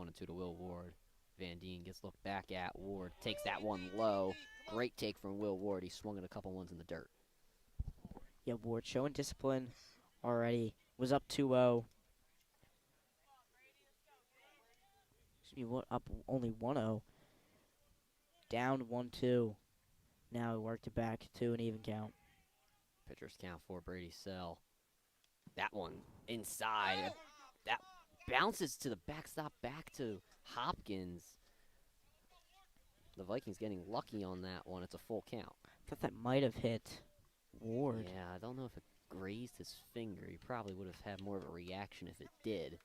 1-2 to Will Ward. Van Deen gets looked back at. Ward takes that one low. Great take from Will Ward. He swung at a couple ones in the dirt. Yeah, Ward showing discipline already. Was up 2-0. Excuse me, up only 1-0. Down 1-2. Now he worked it back to an even count. Pitchers count for Brady Sell. That one inside. That bounces to the backstop, back to Hopkins. The Vikings getting lucky on that one. It's a full count. I thought that might have hit Ward. Yeah, I don't know if it grazed his finger. He probably would have had more of a reaction if it did.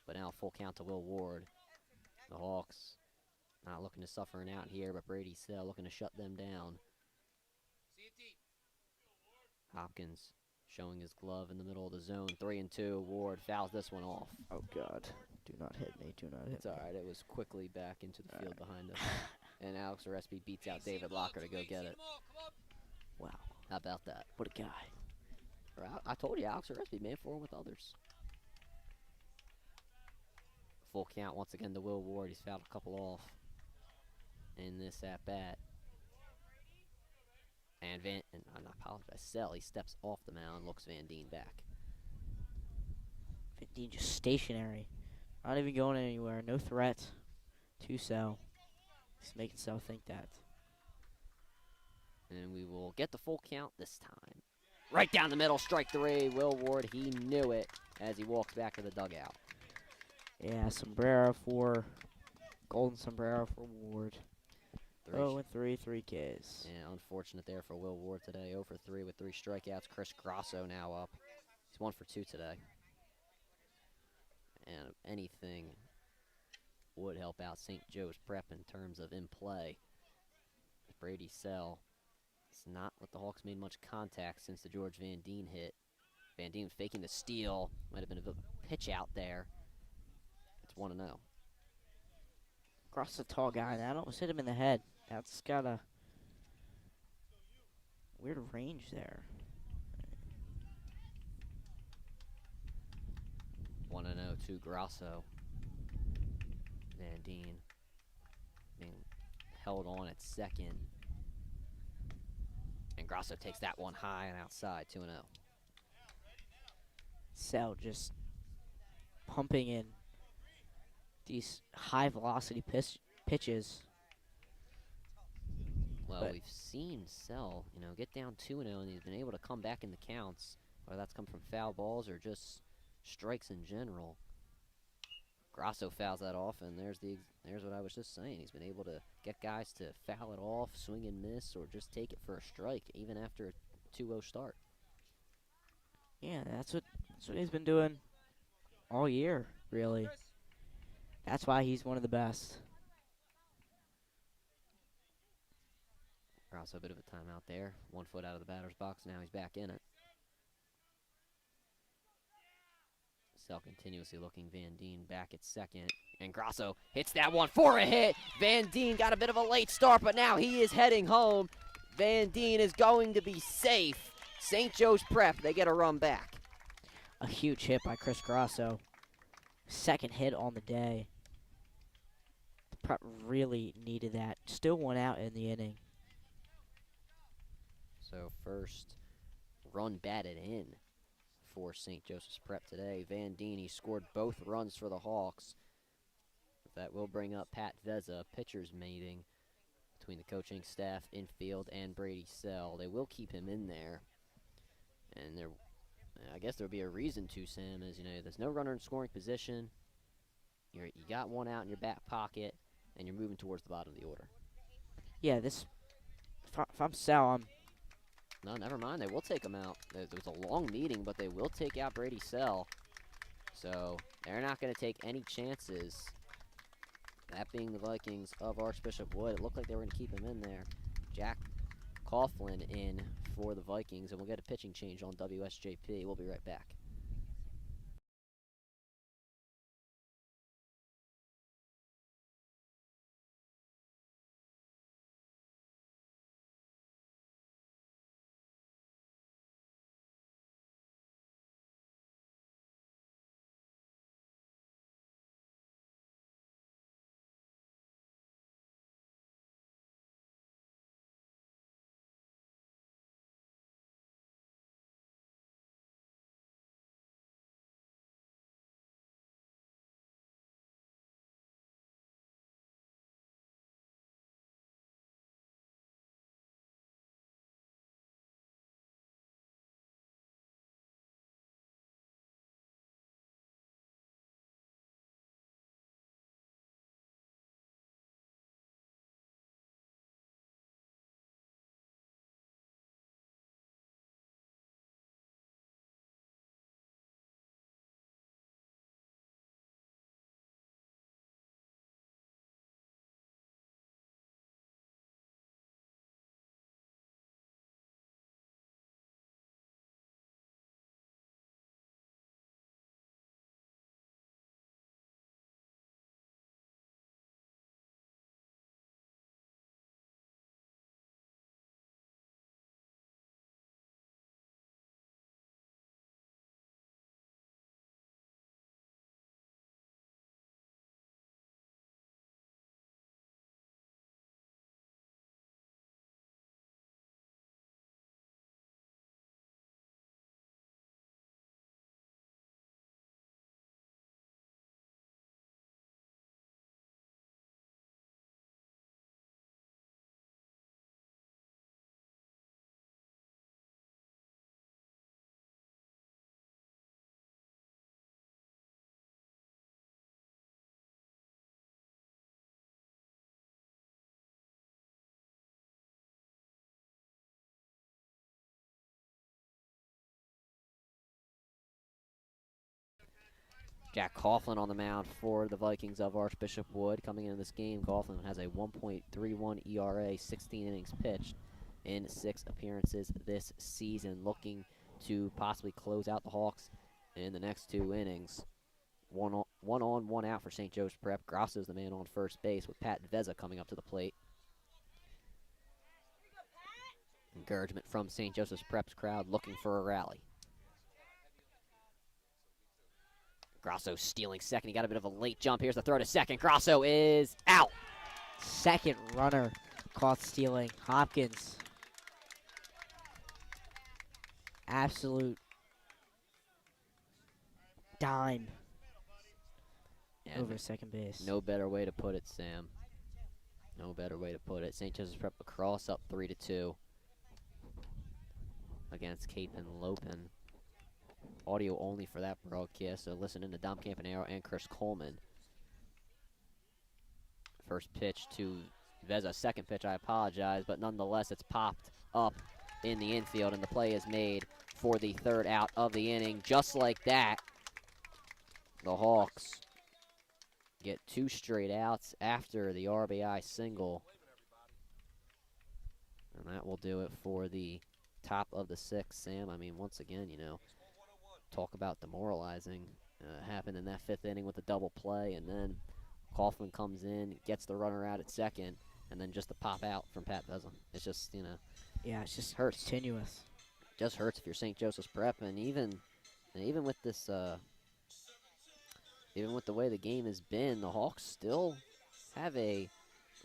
But now full count to Will Ward. The Hawks not looking to suffer an out here, but Brady Sell looking to shut them down. See it deep. Hopkins showing his glove in the middle of the zone. 3-2. Ward fouls this one off. Oh, God. Do not hit me. Do not hit It's me. all right. It was quickly back into the field behind us. And Alex Orespi beats out David Locker to go get it. Wow. How about that? What a guy. I told you, Alex Orespi made for with others. Full count once again to Will Ward. He's fouled a couple off in this at-bat. And I apologize, Sell, he steps off the mound, looks Van Deen back. Van Deen just stationary. Not even going anywhere. No threat to Sell. He's making Sell think that. And we will get the full count this time. Right down the middle, strike 3. Will Ward, he knew it as he walked back to the dugout. Yeah, sombrero for golden sombrero for Ward. 0-3, 3 Ks. Yeah, unfortunate there for Will Ward today. 0 for 3 with 3 strikeouts. Chris Grasso now up. He's 1 for 2 today. And if anything would help out St. Joe's Prep in terms of in play. Brady Sell. It's not let the Hawks made much contact since the George Van Deen hit. Van Deen faking the steal. Might have been a pitch out there. It's 1-0. Across the tall guy. That almost hit him in the head. That's got a weird range there. 1-0 to Grasso. Van Deen being held on at second. And Grasso takes that one high and outside, 2-0. Sell just pumping in these high velocity pitches. Well, But we've seen Sell, get down 2-0, and he's been able to come back in the counts whether that's come from foul balls or just strikes in general. Grasso fouls that off, and there's what I was just saying. He's been able to get guys to foul it off, swing and miss, or just take it for a strike, even after a 2-0 start. Yeah, that's what he's been doing all year, really. That's why he's one of the best. Grasso a bit of a timeout there. 1 foot out of the batter's box. Now he's back in it. Sell continuously looking. Van Deen back at second. And Grasso hits that one for a hit. Van Deen got a bit of a late start, but now he is heading home. Van Deen is going to be safe. St. Joe's Prep, they get a run back. A huge hit by Chris Grasso. Second hit on the day. The Prep really needed that. Still 1 out in the inning. So first run batted in for St. Joseph's Prep today. Van Deen, he scored both runs for the Hawks. That will bring up Pat Veza, pitcher's meeting between the coaching staff, infield, and Brady Sell. They will keep him in there. And I guess there'll be a reason to, Sam, as there's no runner in scoring position. You got 1 out in your back pocket, and you're moving towards the bottom of the order. Yeah, if I'm Sal, No, never mind. They will take him out. There was a long meeting, but they will take out Brady Sell. So they're not going to take any chances. That being the Vikings of Archbishop Wood. It looked like they were going to keep him in there. Jack Coughlin in for the Vikings, and we'll get a pitching change on WSJP. We'll be right back. Jack Coughlin on the mound for the Vikings of Archbishop Wood. Coming into this game, Coughlin has a 1.31 ERA, 16 innings pitched in 6 appearances this season, looking to possibly close out the Hawks in the next 2 innings. One on, 1 out for St. Joe's Prep. Grasso's the man on first base with Pat Veza coming up to the plate. Encouragement from St. Joseph's Prep's crowd looking for a rally. Grasso stealing second. He got a bit of a late jump. Here's the throw to second. Grasso is out. second runner caught stealing. Hopkins. Absolute dime over second base. No better way to put it, Sam. No better way to put it. St. Joseph's Prep lacrosse up 3-2 against Cape and Lopin. audio only for that broadcast, so listen in to Dom Campanaro and Chris Coleman. First pitch to Veza. Second pitch, I apologize, but nonetheless, it's popped up in the infield, and the play is made for the third out of the inning. Just like that, the Hawks get 2 straight outs after the RBI single. And that will do it for the top of the 6th, Sam. I mean, once again, talk about demoralizing. Happened in that 5th inning with a double play, and then Kaufman comes in, gets the runner out at second, and then just a pop out from Pat Vezza. It's just, Yeah, it's just hurts. continuous. Just hurts if you're St. Joseph's Prep, and even with this, even with the way the game has been, the Hawks still have a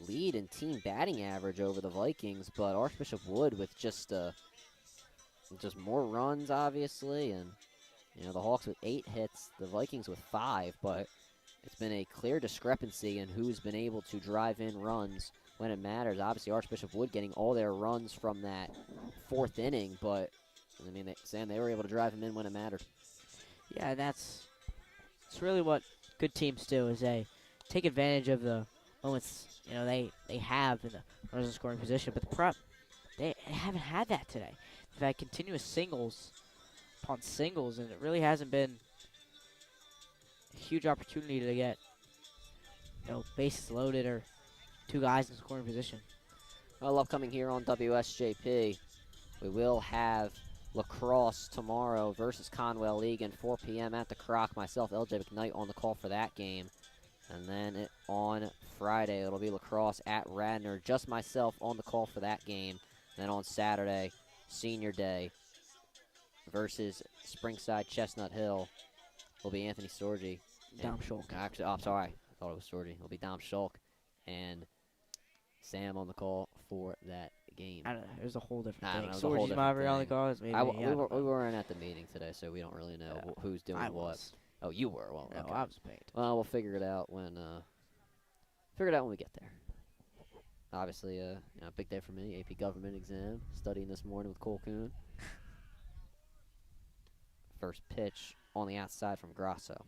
lead in team batting average over the Vikings, but Archbishop Wood with just more runs, obviously, and the Hawks with 8 hits, the Vikings with 5, but it's been a clear discrepancy in who's been able to drive in runs when it matters. Obviously, Archbishop Wood getting all their runs from that 4th inning, but I mean, Sam, they were able to drive them in when it mattered. Yeah, it's really what good teams do is they take advantage of the moments they have in the runners in scoring position. But the Prep, they haven't had that today. They've had continuous singles upon singles, and it really hasn't been a huge opportunity to get bases loaded or 2 guys in scoring position. Well, upcoming here on WSJP, we will have lacrosse tomorrow versus Conwell League at 4 p.m. at the Croc. Myself, LJ McKnight, on the call for that game. And then on Friday, it'll be lacrosse at Radnor. Just myself on the call for that game. Then on Saturday, Senior Day versus Springside Chestnut Hill will be Anthony Sorgi. Dom Schulk. Actually, I'm sorry. I thought it was Sorgi. It'll be Dom Schulk and Sam on the call for that game. I don't know. It was a whole different I thing. don't know, it was a whole Sorgi's different Marbury on the thing. calls. Maybe, We weren't at the meeting today, so we don't really know who's doing I what. was. Oh, you were? Well, No, okay. I was paid. Well, we'll figure it out when we get there. Obviously, big day for me. AP Government exam. Studying this morning with Cole Kuhn. First pitch on the outside from Grasso.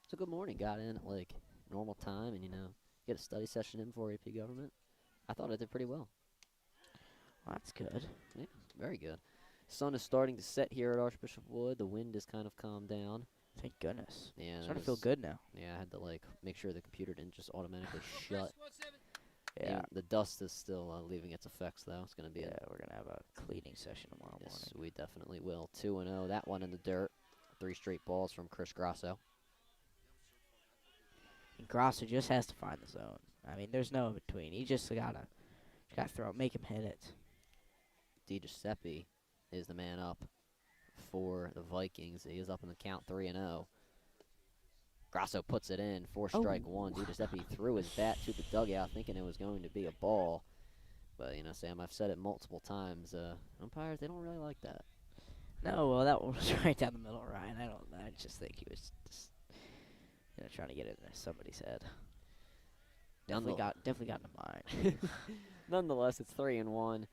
It's a good morning. Got in at like normal time, and get a study session in for AP Government. I thought I did pretty well. Well, that's good. Yeah, very good. Sun is starting to set here at Archbishop Wood. The wind has kind of calmed down. Thank goodness. Yeah, Starting to feel good now. Yeah, I had to make sure the computer didn't just automatically shut. Yeah. The dust is still leaving its effects, though. It's going to be We're going to have a cleaning session tomorrow yes, morning. we definitely will. 2-0. That one in the dirt. 3 straight balls from Chris Grasso. And Grasso just has to find the zone. I mean, there's no in between. He just gotta throw it, make him hit it. DiGiuseppe is the man up for the Vikings. He is up in the count 3-0. Grasso puts it in for strike one. DiGiuseppe threw his bat to the dugout thinking it was going to be a ball. But, Sam, I've said it multiple times. Umpires, they don't really like that. No, well, that one was right down the middle, Ryan. I just think he was just, trying to get it into somebody's head. Definitely got in the mind. Nonetheless, it's 3-1.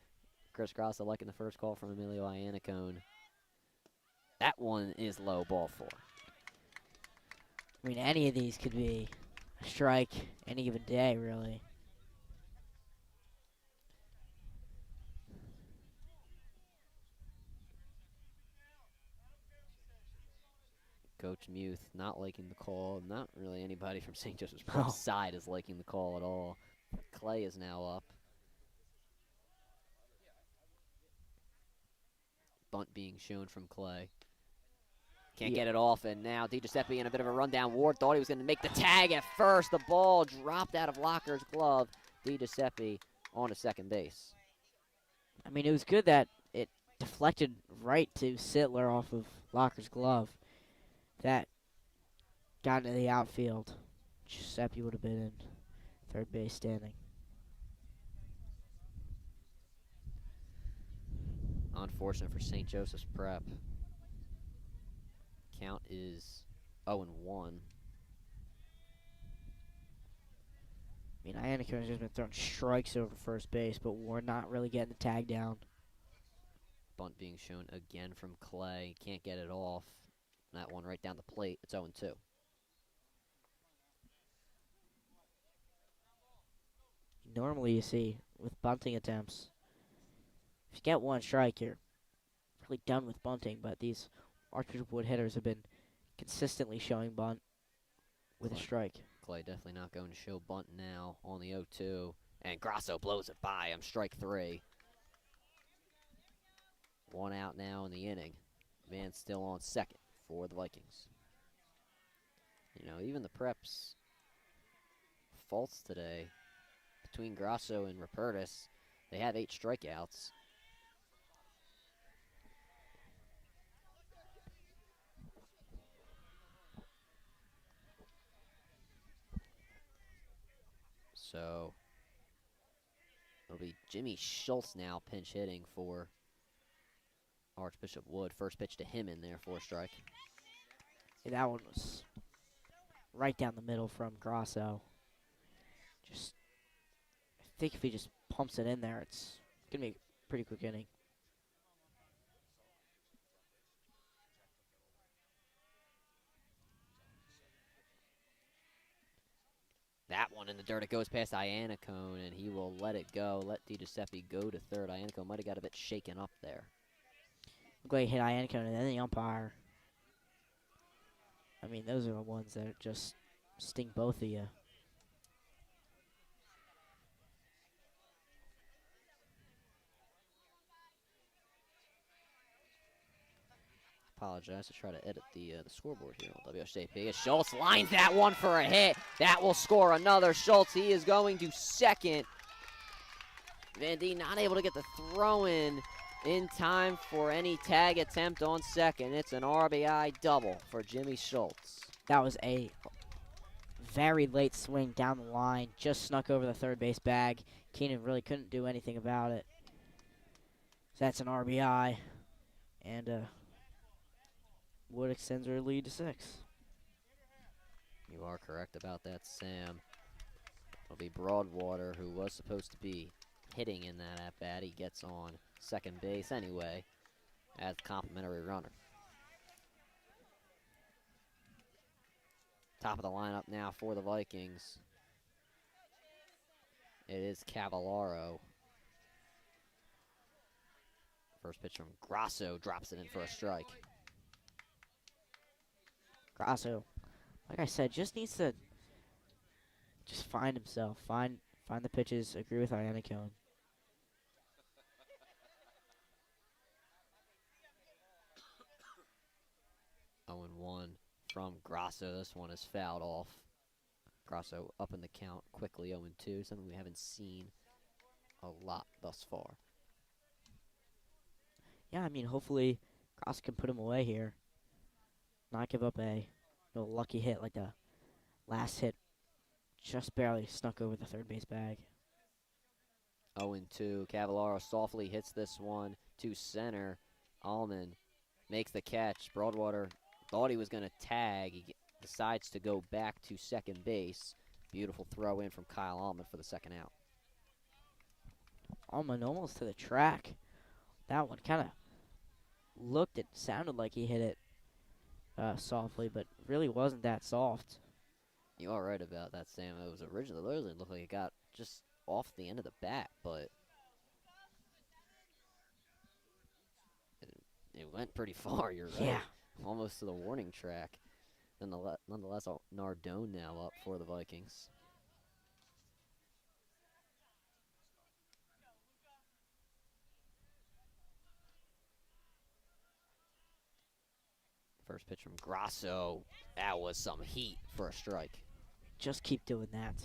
Chris Grasso liking the first call from Emilio Iannicone. That one is low, ball 4. I mean, any of these could be a strike any given day, really. Coach Muth not liking the call. Not really anybody from St. Joseph's Prep's side is liking the call at all. Clay is now up. Bunt being shown from Clay. Can't get it off, and now DiGiuseppe in a bit of a rundown. Ward thought he was going to make the tag at first. The ball dropped out of Locker's glove. DiGiuseppe on to second base. I mean, it was good that it deflected right to Sittler off of Locker's glove. That got into the outfield. Giuseppe would have been in third base standing. Unfortunate for St. Joseph's Prep. Count is 0-1. I mean, Iannicone has just been throwing strikes over first base, but we're not really getting the tag down. bunt being shown again from Clay. Can't get it off. That one right down the plate. It's 0-2. Normally, you see, with bunting attempts, if you get one strike, you're really done with bunting, but these Archbishop Wood hitters have been consistently showing bunt with a strike. Clay definitely not going to show bunt now on the 0-2. And Grasso blows it by him. Strike 3. 1 out now in the inning. Man still on second for the Vikings. You know, even the Preps' faults today, between Grasso and Rupertus, they have 8 strikeouts. So it'll be Jimmy Schultz now pinch hitting for Archbishop Wood. First pitch to him in there for a strike. Yeah, that one was right down the middle from Grasso. Just, I think if he just pumps it in there, it's going to be a pretty quick inning. That one in the dirt. It goes past Iannacone, and he will let it go. Let DiGiuseppe go to third. Iannacone might have got a bit shaken up there. I'm glad he hit Iannacone, and then the umpire. I mean, those are the ones that just sting both of you. Apologize to try to edit the scoreboard here on WSJP. Schultz lines that one for a hit. That will score another. Schultz, he is going to second. Van Dien not able to get the throw in time for any tag attempt on second. It's an RBI double for Jimmy Schultz. That was a very late swing down the line. Just snuck over the third base bag. Keenan really couldn't do anything about it. So that's an RBI. And Wood extends her lead to 6. You are correct about that, Sam. It'll be Broadwater, who was supposed to be hitting in that at-bat. He gets on second base anyway as complimentary runner. Top of the lineup now for the Vikings. It is Cavallaro. First pitch from Grasso drops it in for a strike. Grasso, like I said, just needs to just find himself, find the pitches, agree with Iannacone. Oh, and 1 from Grasso. This one is fouled off. Grasso up in the count quickly, 0-2, something we haven't seen a lot thus far. Yeah, I mean, hopefully Grasso can put him away here. Not give up a lucky hit like the last hit. Just barely snuck over the third base bag. 0-2. Cavallaro softly hits this one to center. Allman makes the catch. Broadwater thought he was going to tag. He decides to go back to second base. Beautiful throw in from Kyle Allman for the second out. Allman almost to the track. That one kind of looked, it sounded like he hit it softly, but really wasn't that soft. You are right about that, Sam. It was originally looked like it got just off the end of the bat, but it went pretty far. You're right. Yeah. Almost to the warning track. Nonetheless, Nardone now up for the Vikings. First pitch from Grasso. That was some heat for a strike. Just keep doing that.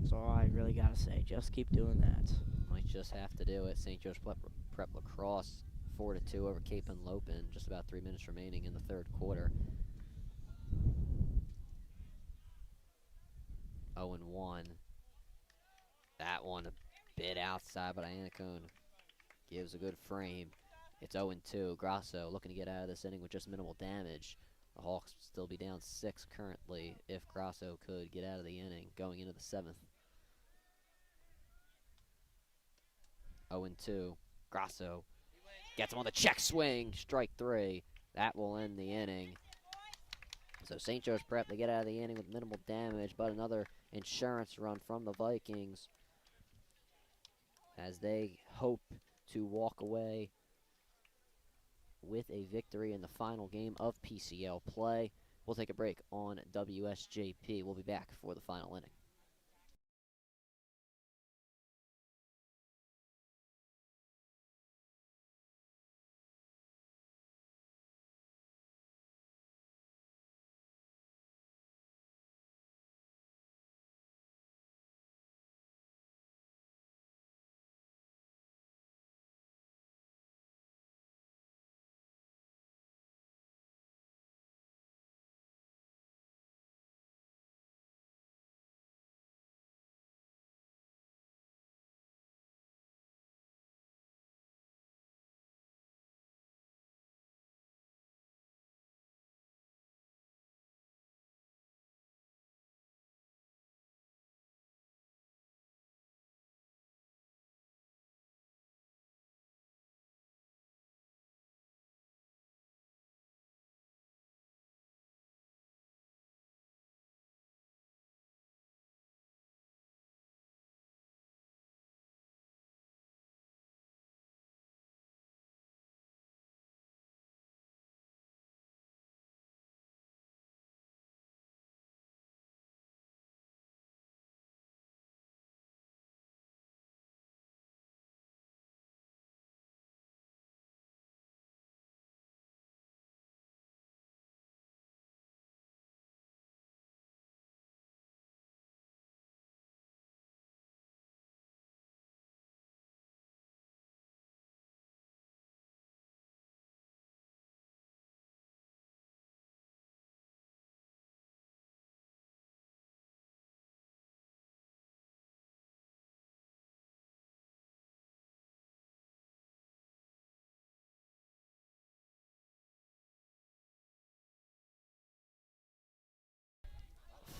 That's all I really got to say. Just keep doing that. Might just have to do it. St. Joe's Prep Lacrosse 4-2 over Cape and Lopin. Just about 3 minutes remaining in the third quarter. 0-1. That one a bit outside, but Iannacone gives a good frame. It's 0-2. Grasso looking to get out of this inning with just minimal damage. The Hawks still be down 6 currently if Grasso could get out of the inning going into the 7th. 0-2. Grasso Gets him on the check swing. Strike 3. That will end the inning. So St. Joe's Prep, they get out of the inning with minimal damage, but another insurance run from the Vikings as they hope to walk away with a victory in the final game of PCL play. We'll take a break on WSJP. We'll be back for the final inning.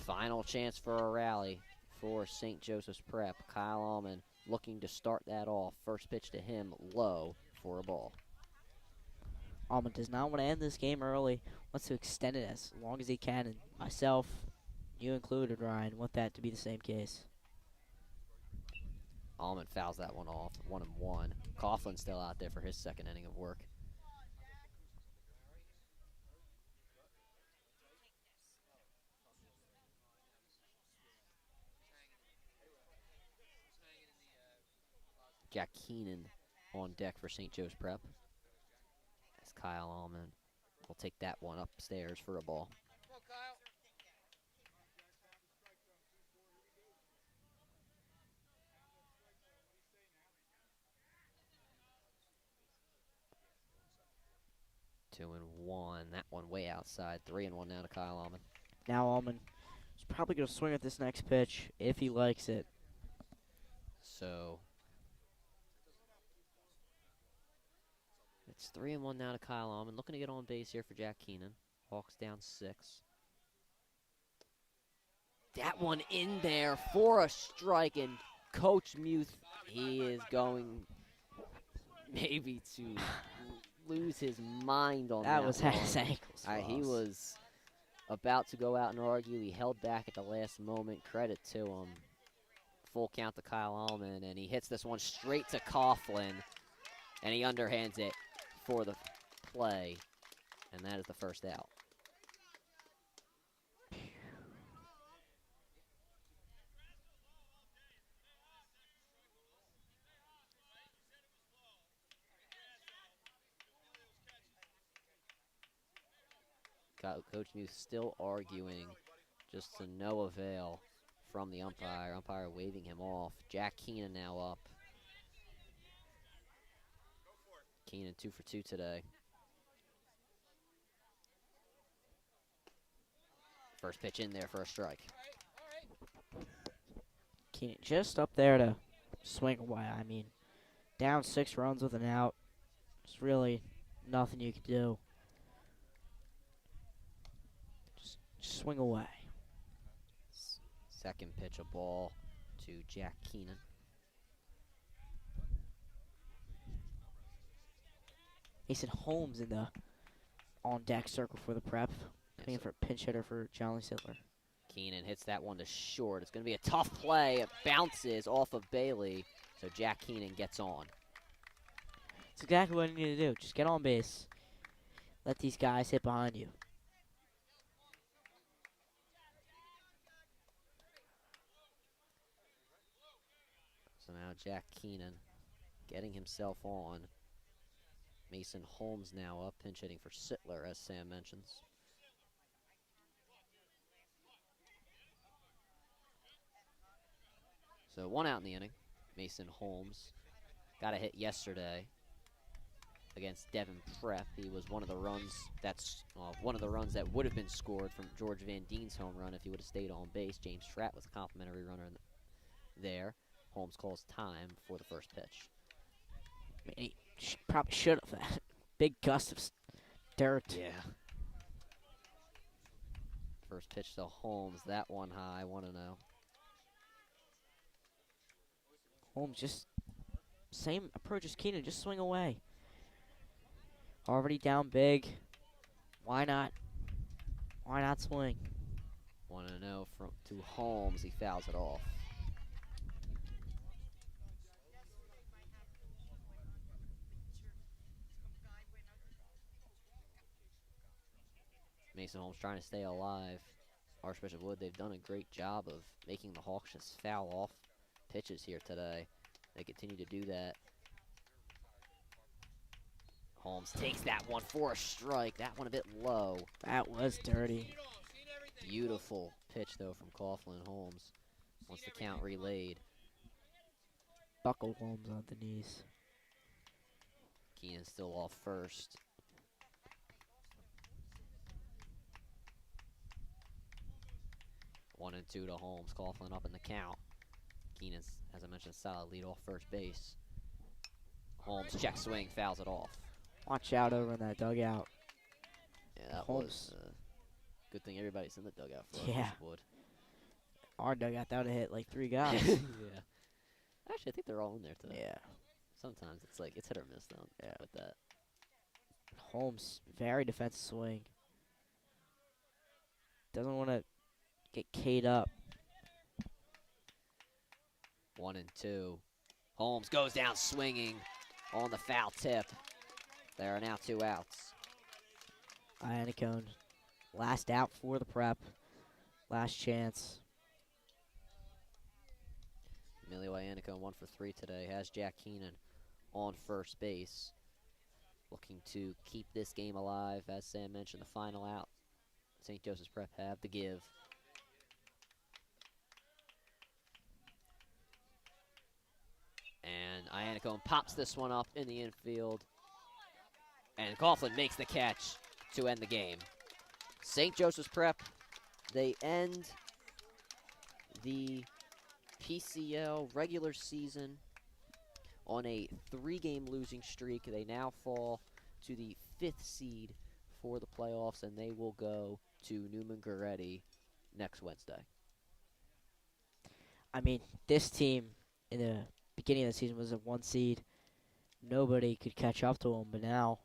Final chance for a rally for St. Joseph's Prep. Kyle Allman looking to start that off. First pitch to him, low for a ball. Allman does not want to end this game early. Wants to extend it as long as he can. And myself, you included, Ryan, want that to be the same case. Allman fouls that one off. 1-1. Coughlin's still out there for his second inning of work. Jack Keenan on deck for St. Joe's Prep. As Kyle Allman will take that one upstairs for a ball. Come on, Kyle. 2-1. That one way outside. 3-1 now to Kyle Allman. Now Allman is probably going to swing at this next pitch if he likes it. So it's 3-1 now to Kyle Allman. Looking to get on base here for Jack Keenan. Hawks down 6. That one in there for a strike, and Coach Muth, he is going maybe to lose his mind on that. That was one. at his ankles. He was about to go out and argue. He held back at the last moment. Credit to him. Full count to Kyle Allman, and he hits this one straight to Coughlin, and he underhands it for the play, and that is the first out. Coach Muth still arguing, just to no avail from the umpire. Umpire waving him off. Jack Keenan now up. Keenan 2 for 2 today. First pitch in there for a strike. Keenan just up there to swing away. I mean, down 6 runs with an out. There's really nothing you can do. Just swing away. Second pitch, a ball to Jack Keenan. Mason Holmes in the on-deck circle for the Prep. Coming in for a pinch hitter for Jolly Sittler. Keenan hits that one to short. It's going to be a tough play. It bounces off of Bailey, so Jack Keenan gets on. That's exactly what you need to do. Just get on base. Let these guys hit behind you. So now Jack Keenan getting himself on. Mason Holmes now up, pinch hitting for Sittler, as Sam mentions. So 1 out in the inning. Mason Holmes got a hit yesterday against Devon Prep. He was one of the runs that would have been scored from George Van Dien's home run if he would have stayed on base. James Tratt was a complimentary runner there. Holmes calls time for the first pitch. I mean, he probably should have that. Big gust of dirt. Yeah. First pitch to Holmes. That one high. 1-0. Holmes just same approach as Keenan. Just swing away. Already down big. Why not? Why not swing? 1-0 to Holmes. He fouls it off. Mason Holmes trying to stay alive. Archbishop Wood, they've done a great job of making the Hawks just foul off pitches here today. They continue to do that. Holmes takes that one for a strike. That one a bit low. That was dirty. Beautiful pitch, though, from Coughlin. Holmes wants the count relayed. Buckle Holmes on the knees. Keenan still off first. One and two to Holmes. Coughlin up in the count. Keenan's, as I mentioned, solid lead off first base. Holmes check swing, fouls it off. Watch out over in that dugout. Yeah, that Holmes. was good thing everybody's in the dugout for Yeah. Wood. Our dugout, that would have hit like 3 guys. Yeah. Actually, I think they're all in there today. Yeah. Sometimes it's like it's hit or miss though. Yeah. With that. Holmes, very defensive swing. Doesn't want to get K'd up. 1 and 2. Holmes goes down swinging on the foul tip. There are now 2 outs. Iannacone, last out for the Prep. Last chance. Emilio Iannacone 1 for 3 today. Has Jack Keenan on first base. Looking to keep this game alive. As Sam mentioned, the final out. St. Joseph's Prep have the give. And Iannacone pops this one up in the infield. And Coughlin makes the catch to end the game. St. Joseph's Prep, they end the PCL regular season on a 3-game losing streak. They now fall to the 5th seed for the playoffs, and they will go to Newman Goretti next Wednesday. I mean, this team in the beginning of the season was a 1 seed. Nobody could catch up to them, but now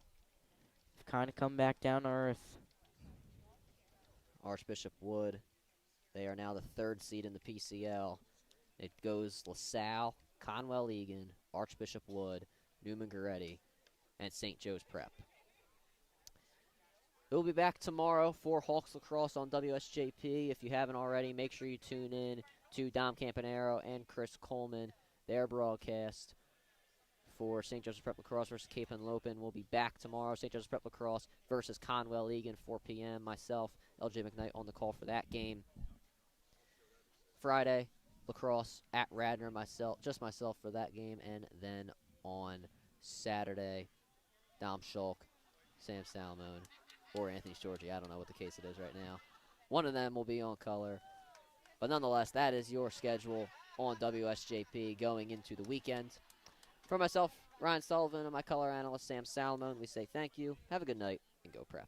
they've kind of come back down to earth. Archbishop Wood, they are now the 3rd seed in the PCL. It goes LaSalle, Conwell Egan, Archbishop Wood, Newman Goretti, and St. Joe's Prep. We'll be back tomorrow for Hawks Lacrosse on WSJP. If you haven't already, make sure you tune in to Dom Campanaro and Chris Coleman, their broadcast for St. Joseph's Prep Lacrosse versus Cape Henlopen. We'll be back tomorrow. St. Joseph's Prep Lacrosse versus Conwell Egan, 4 p.m. Myself, LJ McKnight on the call for that game. Friday, lacrosse at Radnor, just myself for that game. And then on Saturday, Dom Schulk, Sam Salamone, or Anthony Georgie. I don't know what the case it is right now. One of them will be on color. But nonetheless, that is your schedule on WSJP going into the weekend. For myself, Ryan Sullivan, and my color analyst, Sam Salamone, we say thank you, have a good night, and go Prep.